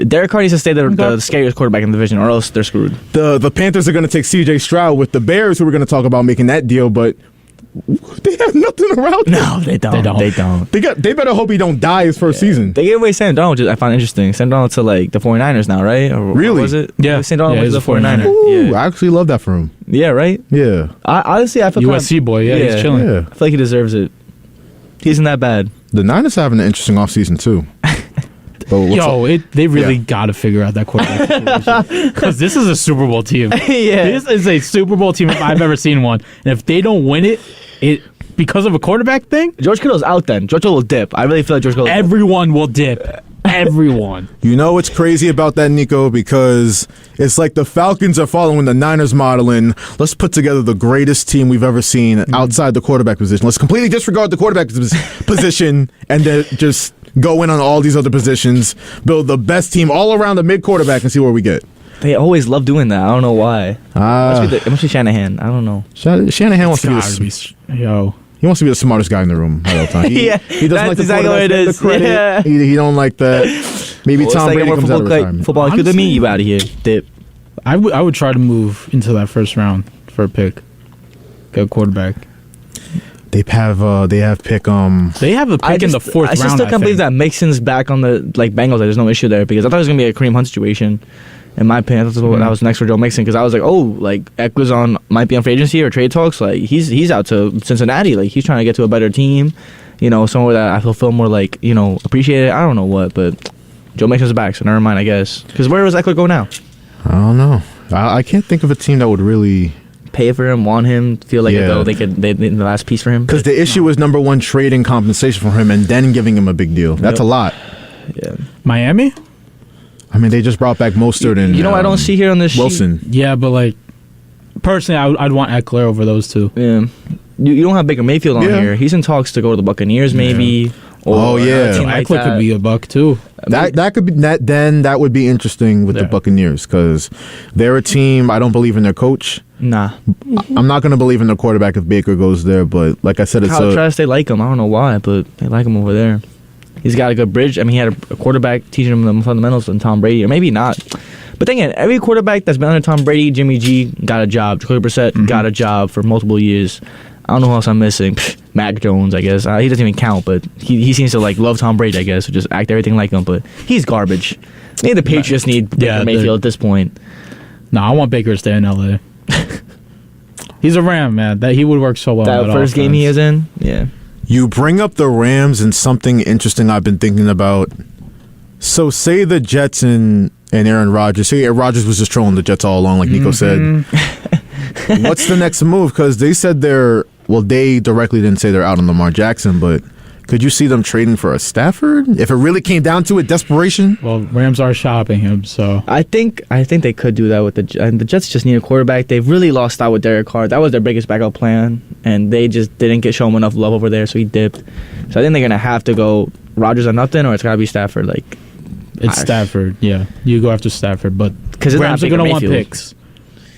Derek Carr needs to stay the scariest quarterback in the division, or else they're screwed. The Panthers are going to take C.J. Stroud with the Bears, who we're going to talk about making that deal, but they have nothing around. No, they don't. They don't. They better hope he don't die his first season. They gave away Sam Darnold, which I found interesting. Sam Darnold to like the 49ers now, right? Or Really? was it? Yeah. Sam Darnold Yeah, was he's the a 49er. 49er. Ooh, Yeah. I actually love that for him. Yeah, right? Yeah. Honestly, I feel USC boy, yeah, he's chilling. Yeah. I feel like he deserves it. He isn't that bad. The Niners having an interesting offseason, too. They really got to figure out that quarterback situation. Because this is a Super Bowl team. Yeah. This is a Super Bowl team if I've ever seen one. And if they don't win it because of a quarterback thing, George Kittle's out then. George Kittle will dip. I really feel like George Kittle everyone will dip. Everyone. You know what's crazy about that, Nico? Because it's like the Falcons are following the Niners model and let's put together the greatest team we've ever seen outside the quarterback position. Let's completely disregard the quarterback position and then just go in on all these other positions, build the best team all around the mid-quarterback and see where we get. They always love doing that. I don't know why. It must be Shanahan. I don't know. Shanahan wants to be he wants to be the smartest guy in the room all the time. He doesn't like the exactly what it is. the credit. Yeah. He don't like that. Maybe Tom Brady comes out of retirement. Football IQ than me. You out of here. Dip. I would try to move into that first round for a pick. Get a quarterback. They have pick They have a pick in the fourth round. I still can't believe that Mixon's back on the Bengals. Like, there's no issue there because I thought it was gonna be a Kareem Hunt situation. In my opinion, that was next for Joe Mixon because I was like, Eckler's might be on free agency or trade talks. Like he's out to Cincinnati. Like he's trying to get to a better team. Somewhere that I feel more like appreciated. I don't know what, but Joe Mixon's back, so never mind. I guess because where does Eckler go now? I don't know. I can't think of a team that would really pay for him, want him, feel like they the last piece for him. Because the issue was number one, trading compensation for him and then giving him a big deal. That's a lot. Yeah. Miami? I mean, they just brought back Mostert and I don't see here on this Wilson. Yeah, but like personally, I'd want Eckler over those two. Yeah. you don't have Baker Mayfield on Yeah. here. He's in talks to go to the Buccaneers, maybe. Or Oh, yeah. a team like Eckler could be a buck too. That could be that. Then that would be interesting with the Yeah. Buccaneers because they're a team. I don't believe in their coach. Nah. I'm not going to believe in the quarterback if Baker goes there. But like I said, it's Kyle Trask, they like him. I don't know why, but they like him over there. He's got a good bridge. I mean, he had a quarterback teaching him the fundamentals than Tom Brady, or maybe not. But then again, every quarterback that's been under Tom Brady, Jimmy G, got a job. Jacoby Brissett got a job for multiple years. I don't know who else I'm missing. Mac Jones, I guess. He doesn't even count, but he seems to like love Tom Brady, I guess, or just act everything like him. But he's garbage. Maybe the Patriots need Baker Mayfield at this point. No, I want Baker to stay in LA. He's a Ram, man. That he would work so well. That first game he is in, yeah. You bring up the Rams and something interesting I've been thinking about. So say the Jets and Aaron Rodgers. Say Aaron Rodgers was just trolling the Jets all along, like Nico said. What's the next move? Because they said they directly didn't say they're out on Lamar Jackson, but could you see them trading for a Stafford? If it really came down to it, desperation? Well, Rams are shopping him, so I think they could do that with the Jets. Just need a quarterback. They've really lost out with Derek Carr. That was their biggest backup plan, and they just didn't show him enough love over there, so he dipped. So I think they're gonna have to go Rodgers or nothing, or it's gotta be Stafford. Like it's Stafford. Yeah, you go after Stafford, but 'Cause it's not Rams are Baker going to want Mayfield. picks.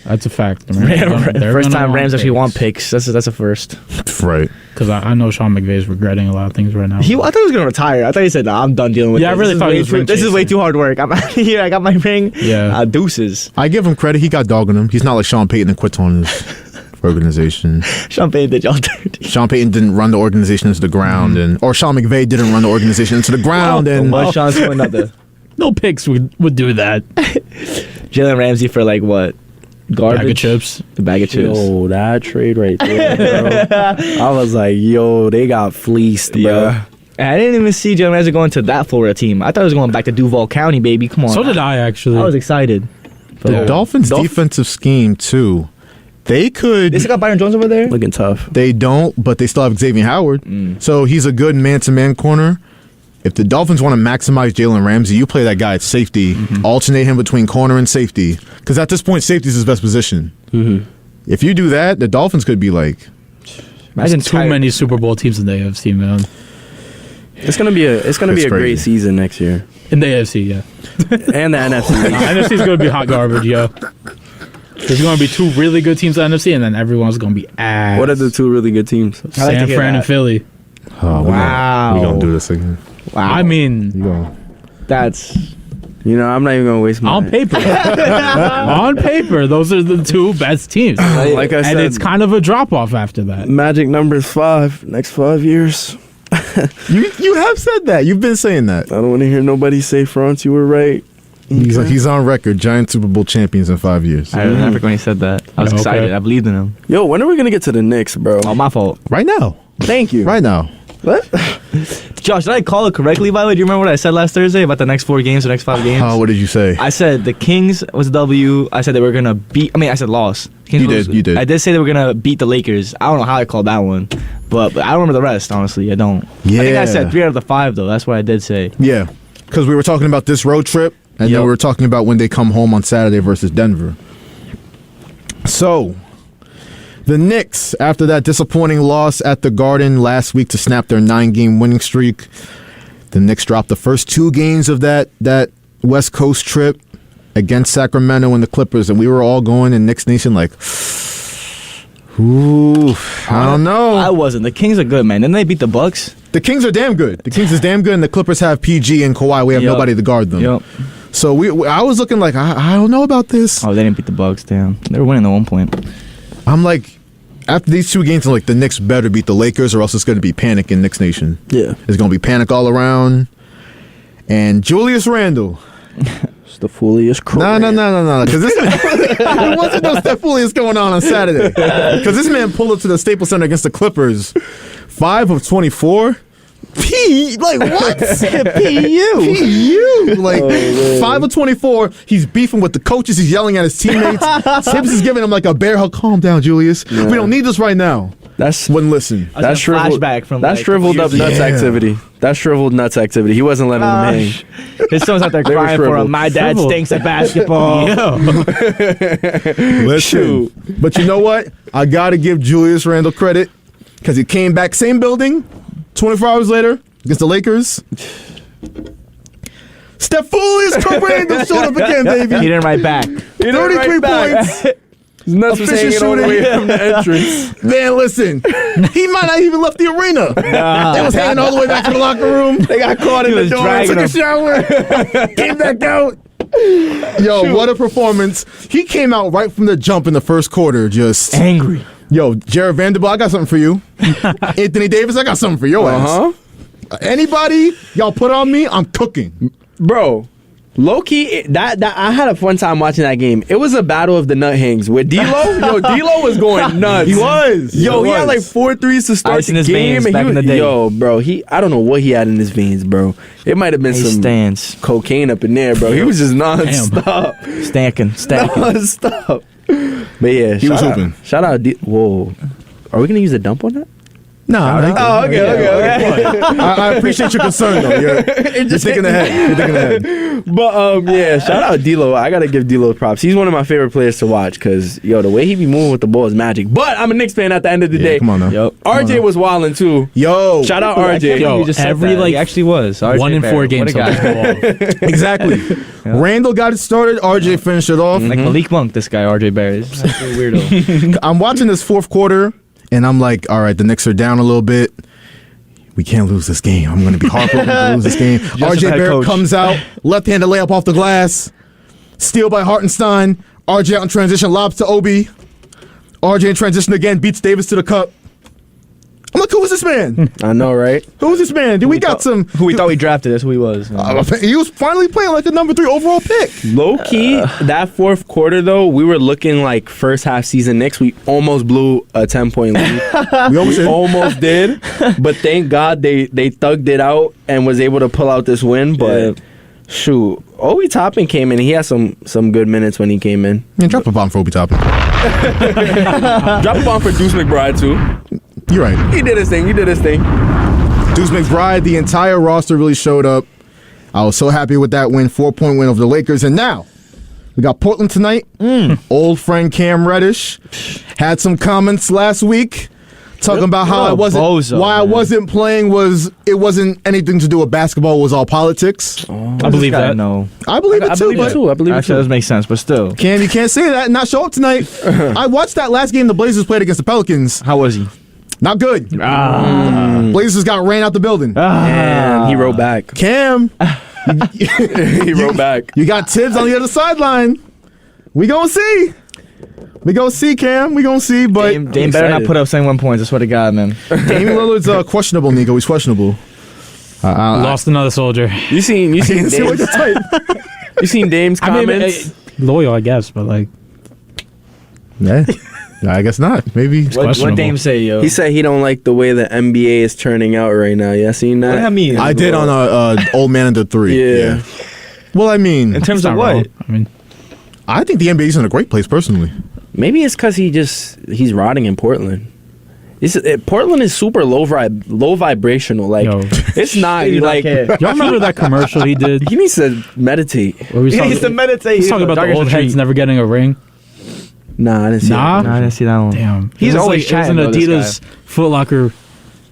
That's a fact. first time Rams actually want picks. That's a first. Right. Because I know Sean McVay is regretting a lot of things right now. I thought he was gonna retire. I thought he said, "Nah, I'm done dealing with Yeah, this. I really thought he was ring This is way chasing. too hard work. I'm out of here. I got my ring. Yeah. Deuces." I give him credit. He got dog in him. He's not like Sean Payton and quits on his organization. Sean Payton did y'all dirty. Sean Payton didn't run the organization into the ground, or Sean McVay didn't run the organization into the ground. And What Sean's putting up there? No picks would do that. Jalen Ramsey for like what? Garbage. Bag of chips. The bag of chips. Yo, that trade right there, bro. I was like, yo, they got fleeced, bro. Yeah. And I didn't even see Jalen Ramsey going to that Florida team. I thought he was going back to Duval County, baby. Come on. So did I, actually. I was excited. the Dolphins' defensive scheme too. They could. They still got Byron Jones over there? Looking tough. They don't, but they still have Xavier Howard. So he's a good man-to-man corner. If the Dolphins want to maximize Jalen Ramsey, you play that guy at safety, alternate him between corner and safety. Because at this point, safety is his best position. If you do that, the Dolphins could be like... Imagine too many Super Bowl teams in the AFC, man. It's gonna be a It's great crazy. season next year, In the AFC, yeah. and the NFC. NFC is going to be hot garbage, yo. There's going to be two really good teams in the NFC, and then everyone's going to be ass. What are the two really good teams? I like to San hear Fran and that. Philly. Oh, Wow. We're going to do this again. Wow. I mean, That's... You know, I'm not even gonna waste my on paper. On paper, those are the two best teams. Like I and said, it's kind of a drop-off after that. magic number is 5. Next 5 years. You have said that. You've been saying that. I don't want to hear nobody say Frantz. You were right. He's on record. Giant Super Bowl champions in 5 years. I remember when he said that. I was Okay. excited. I believed in him. Yo, when are we gonna get to the Knicks, bro? Oh, my fault. Right now. Thank you. Right now. What? Josh, did I call it correctly, by the way? Do you remember what I said last Thursday about the next 4 games, the next 5 games? What did you say? I said the Kings was a W. I said they were going to beat... I mean, I said loss. Kings You did, you did. I did say they were going to beat the Lakers. I don't know how I called that one. But I don't remember the rest, honestly. I don't. I think I Yeah. said 3 out of the 5, though. That's what I did say. Yeah, because we were talking about this road trip, and Yep. then we were talking about when they come home on Saturday versus Denver. So, the Knicks, after that disappointing loss at the Garden last week to snap their 9-game winning streak, the Knicks dropped the first 2 games of that West Coast trip against Sacramento and the Clippers, and we were all going in Knicks Nation like, ooh, I don't know. I wasn't. The Kings are good, man. Didn't they beat the Bucks? The Kings are damn good. The Kings is damn good, and the Clippers have PG and Kawhi. We have Yup. nobody to guard them. Yep. So I was looking like, I don't know about this. Oh, they didn't beat the Bucks. Damn. They were winning at one point. I'm like, after these 2 games, I'm like, the Knicks better beat the Lakers or else it's going to be panic in Knicks Nation. Yeah. There's going to be panic all around. And Julius Randle. It's the fooliest crap. No. Because there wasn't no Steph Foulius going on Saturday. Because this man pulled up to the Staples Center against the Clippers. 5 of 24. Like what? PU. Like 5 of 24. He's beefing with the coaches. He's yelling at his teammates. Sims is giving him like a bear hug. Calm down, Julius. We don't need this right now. That's Wouldn't listen. I was that's in a shriveled. flashback from, That's like, shriveled up years nuts ago. Yeah. activity. That's shriveled nuts activity. He wasn't letting them hang. His son's out there They were crying for him. shriveled. My dad Shriveled. stinks at basketball. Listen. But you know what? I got to give Julius Randle credit. because he came back, same building, 24 hours later against the Lakers. Stepholius Randle showed up again, baby. He didn't write back. 33 points. His nuts was Efficient hanging all the way shooting. from the entrance. Man, listen, he might not even left the arena. They was hanging all the way back to the locker room. They got caught in the was door, dragging took a him. shower, came back out. Yo, what a performance. He came out right from the jump in the first quarter, just Angry. Yo, Jared Vanderbilt, I got something for you. Anthony Davis, I got something for your ass. Anybody y'all put on me, I'm cooking. Bro, low key, that I had a fun time watching that game. It was a battle of the nut hangs with D'Lo. Yo, D'Lo was going nuts. He was. Yo, he had like 4 threes to start Ice in the his game. veins and back he in was, the day. Yo, bro, I don't know what he had in his veins, bro. It might have been He some stands. cocaine up in there, bro. He was just non-stop. Stacking. Non-stop. But yeah, He was hooping. Shout out Whoa. Are we going to use a dump on that? No. Oh, okay. I appreciate your concern, though. You're thinking ahead. But yeah, shout out D'Lo. I gotta give D'Lo props. He's one of my favorite players to watch because yo, the way he be moving with the ball is magic. But I'm a Knicks fan at the end of the day. Come on now. Yep. RJ was wilding too. Yo. Shout out RJ. Yo, You just said every that. like He actually was. RJ 1 in 4 Barrett. games. What a guy. Exactly. Randall got it started. RJ finished it off. Like Malik Monk, this guy, RJ Barrett. He's such a weirdo. I'm watching this fourth quarter, and I'm like, all right, the Knicks are down a little bit. We can't lose this game. I'm going to be heartbroken to lose this game. as RJ the head Barrett coach. comes out, left-handed layup off the glass, steal by Hartenstein. RJ out in transition, lobs to Obi. RJ in transition again, beats Davis to the cup. I'm like, who is this man? I know, right? Who is this man? Dude, we got some. Who we thought we drafted, that's who he was. He was finally playing like a number 3 overall pick. Low key, that fourth quarter though, we were looking like first half season Knicks. We almost blew a 10-point lead. We almost We almost did, but thank God they thugged it out and was able to pull out this win. But shoot, Obi Toppin came in. He had some good minutes when he came in. Man, drop a bomb for Obi Toppin. Drop a bomb for Deuce McBride too. You're right. He did his thing. Deuce McBride, the entire roster really showed up. I was so happy with that win, 4-point win over the Lakers. And now, we got Portland tonight. Old friend Cam Reddish had some comments last week talking about how I wasn't playing it wasn't anything to do with basketball, it was all politics. I believe that. No. I believe it too, but I believe it Actually, that does make sense, but still. Cam, you can't say that and not show up tonight. I watched that last game the Blazers played against the Pelicans. How was he? Not good. Blazers got ran out the building. And he wrote back. Cam, He wrote back. you got Tibbs on the other sideline. We gonna see. We gonna see, Cam. We gonna see, but Dame better not put up 71 points, I swear to God, man. Damian Lillard's questionable, Nico. He's questionable. Lost another soldier. You seen See what Dame's, you're type. you seen Dame's I mean, comments? loyal, I guess, but like, Yeah, I guess not. Maybe. What questionable. Dame say, yo? He said he don't like the way the NBA is turning out right now. Yeah, seen What that? does that mean? I did on Old Man Under 3. Yeah. Well, I mean, In terms it's of not what? wrong. I mean, I think the NBA's in a great place personally. Maybe it's because he's rotting in Portland. Portland is super low vibrational. Like Yo. it's not He do not like care. y'all remember that commercial he did? he needs to meditate. Where he was He talking, needs to meditate. he's talking about the Joggers old retreat. heads never getting a ring. Nah, I didn't see Nah? that. No, I didn't see that one. Damn, He's It was always like, it chatting, was though, an this Adidas Foot Locker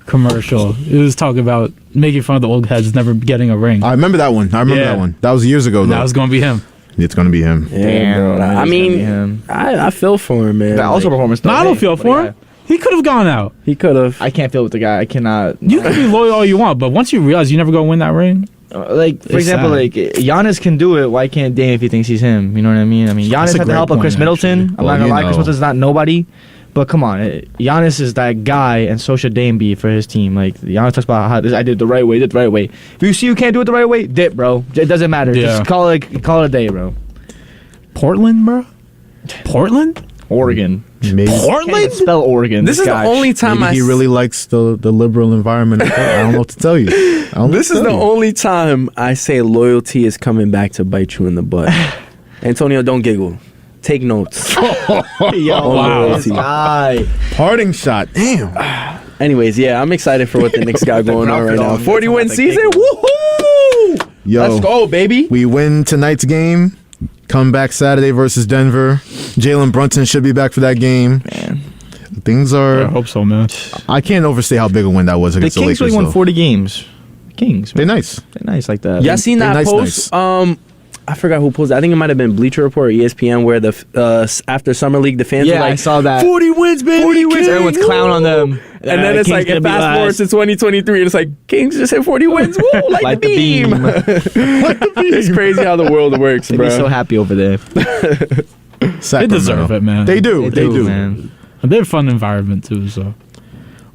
commercial. It was talking about making fun of the old heads never getting a ring. I remember that one. Yeah. That one. That was years ago, though. That was gonna be him. It's going to be him. Yeah, Damn, bro. that I is mean, gonna be him. I feel for him, man. That also Like, performance. No, though. I don't Hey, feel what for a him. He could have gone out. he could have. I can't feel with the guy. I cannot. You can be loyal all you want, but once you realize you never gonna win that ring, Like, for It's example, sad. like Giannis can do it. Why can't Dame if he thinks he's him? You know what I mean? I mean, That's Giannis a had the great help of Chris point, Middleton. actually. I'm Well, not gonna you lie, Chris know. Middleton's not nobody. But come on, Giannis is that guy, and so should Dame be for his team. Like Giannis talks about how I did the right way, did the right way. If you see you can't do it the right way, dip, bro. It doesn't matter. Yeah. Just call it a day, bro. Portland, bro. Portland. Oregon. Maybe, Can't even spell Oregon. This is guy. the only time maybe he really likes the liberal environment. I don't know what to tell you. This is the only time I say loyalty is coming back to bite you in the butt. Antonio, don't giggle. Take notes. Wow. This guy. parting shot. Damn. Anyways, yeah, I'm excited for what the Knicks got going on right now. Ground 40 win like season. giggle. Woohoo! Yo, Let's go, baby. we win tonight's game. Come back Saturday versus Denver. Jalen Brunson should be back for that game. Man. Things I are. hope so, man. I can't overstate how big a win that was The against the Kings Lakers. really won though. 40 games. Kings, They're man. nice. They're nice like that. Y'all seen They're that nice, post? nice. I forgot who posted. I think it might have been Bleacher Report or ESPN, where the after Summer League, the fans were Yeah, like, I saw that. 40 wins, baby. 40 wins. Kings, Everyone's woo." clowning on them. And then it's Kings like, gonna be fast forward last. to 2023, and it's like, Kings just hit 40 wins. Woo, like the beam. It's crazy how the world works, They'd bro. be so happy over there. They Sacramento. deserve it, man. They do. They do. man. They're a fun environment too. So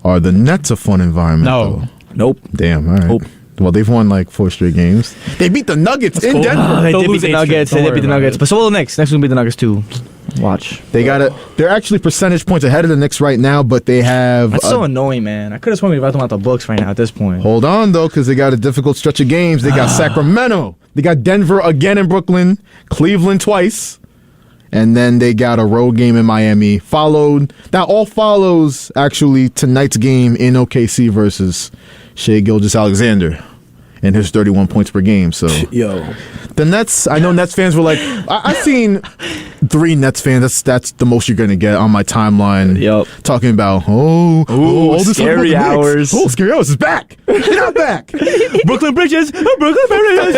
Are the Nets a fun environment? no, though? Nope. Damn. All right. Nope. Well, they've won like 4 straight games. They beat the Nuggets in cool. Denver. They They'll did beat lose the 8 Nuggets. straight. They Don't did beat the worry Nuggets. about But so will the Knicks. Next we'll beat the Nuggets too. Watch. They got it. They're actually percentage points ahead of the Knicks right now, but they have. That's so annoying, man. I could have sworn we were about them out the books right now at this point. Hold on though, because they got a difficult stretch of games. They got Sacramento. They got Denver again in Brooklyn. Cleveland twice. And then they got a road game in Miami. That all follows actually tonight's game in OKC versus Shai Gilgeous-Alexander and his 31 points per game. So Yo. the Nets, I know Nets fans were like, I've seen 3 Nets fans. That's the most you're gonna get on my timeline. Yup. Talking about all this Scary talk about the hours. Knicks. Oh, Scary Hours is back. Get out back. Brooklyn Bridges. Brooklyn Bridges.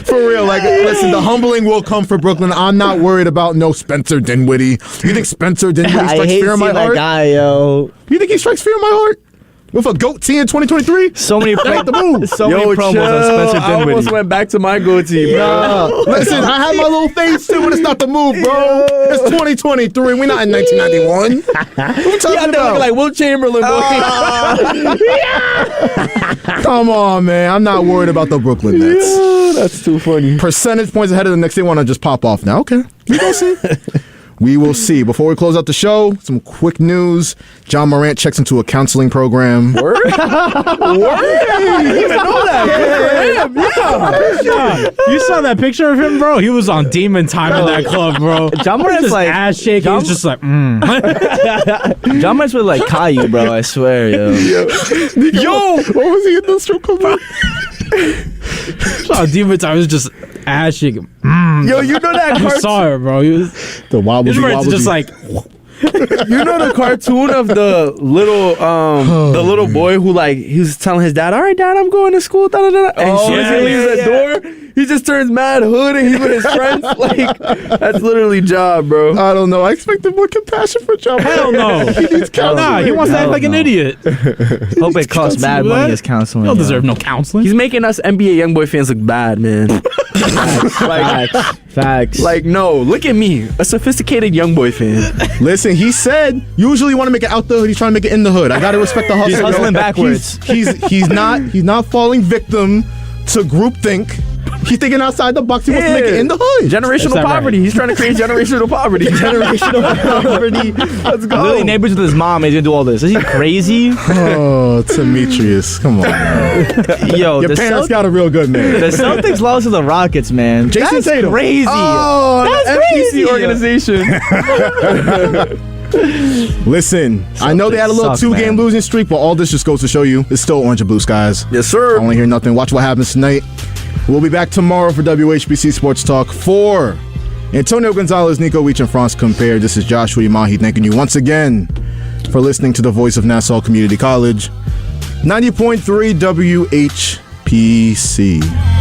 For real, like, listen, the humbling will come for Brooklyn. I'm not worried about no Spencer Dinwiddie. You think Spencer Dinwiddie strikes fear in my heart? yo. You think he strikes fear in my heart? With a goatee in 2023? So many the move. So many promos on Spencer I almost Dinwiddie. went back to my goatee, bro. Listen, I have my little face too, but it's not the move, bro. It's 2023. We're not in 1991. What are we talking Yeah, they're about? looking like Will Chamberlain, boy. Come on, man. I'm not worried about the Brooklyn Nets. That's too funny. Percentage points ahead of the Knicks. They want to just pop off now. Okay. We will see. We will see. Before we close out the show, some quick news. John Morant checks into a counseling program. Word? Word? I didn't even know that. Good for him. Yeah. you saw that picture of him, bro. He was on demon time in that club, bro. John Morant's Just like ass shaking. He's just like, John Morant's with like Caillou, bro. I swear, yo. Yo! What was he in the strip club? on demon time. He was just ass shaking. Yo, you know that I cartoon? saw it, bro. He was The wobble. just like. You know the cartoon of the little boy who like he was telling his dad, "All right, dad, I'm going to school." Da, da, da. And as soon as he leaves the door, he just turns mad hood and he's with his friends. Like that's literally job, bro. I don't know. I expected more compassion for John Morant. Hell no. He needs counseling. Nah, he wants to act Hell like an no. idiot. Hope it costs mad money as counseling. He don't yo. deserve no counseling. He's making us NBA YoungBoy fans look bad, man. Facts. Like, no, look at me, a sophisticated YoungBoy fan. Listen, he said usually you want to make it out the hood. He's trying to make it in the hood. I gotta respect the hustle. He's hustling yo. backwards. He's not falling victim to groupthink. He's thinking outside the box. He wants to make it in the hood. Generational that poverty. right? He's trying to create generational poverty. Generational poverty. Let's go. Literally neighbors with his mom. And he's gonna do all this. Is he crazy? Oh, Demetrius, come on. Man. Yo, Your the parents got a real good man. The Celtics lost to the Rockets, man. Jason That's Tatum. crazy. Oh, That's the crazy. FPC organization. Listen, I know they had a little suck, 2-game man. losing streak, but all this just goes to show you it's still orange and blue skies. Yes, I sir. don't want to hear nothing. Watch what happens tonight. We'll be back tomorrow for WHPC Sports Talk 4. Antonio Gonzalez, Nico Weech, and Frantz Compare. This is Joshua Imahi thanking you once again for listening to the voice of Nassau Community College. 90.3 WHPC.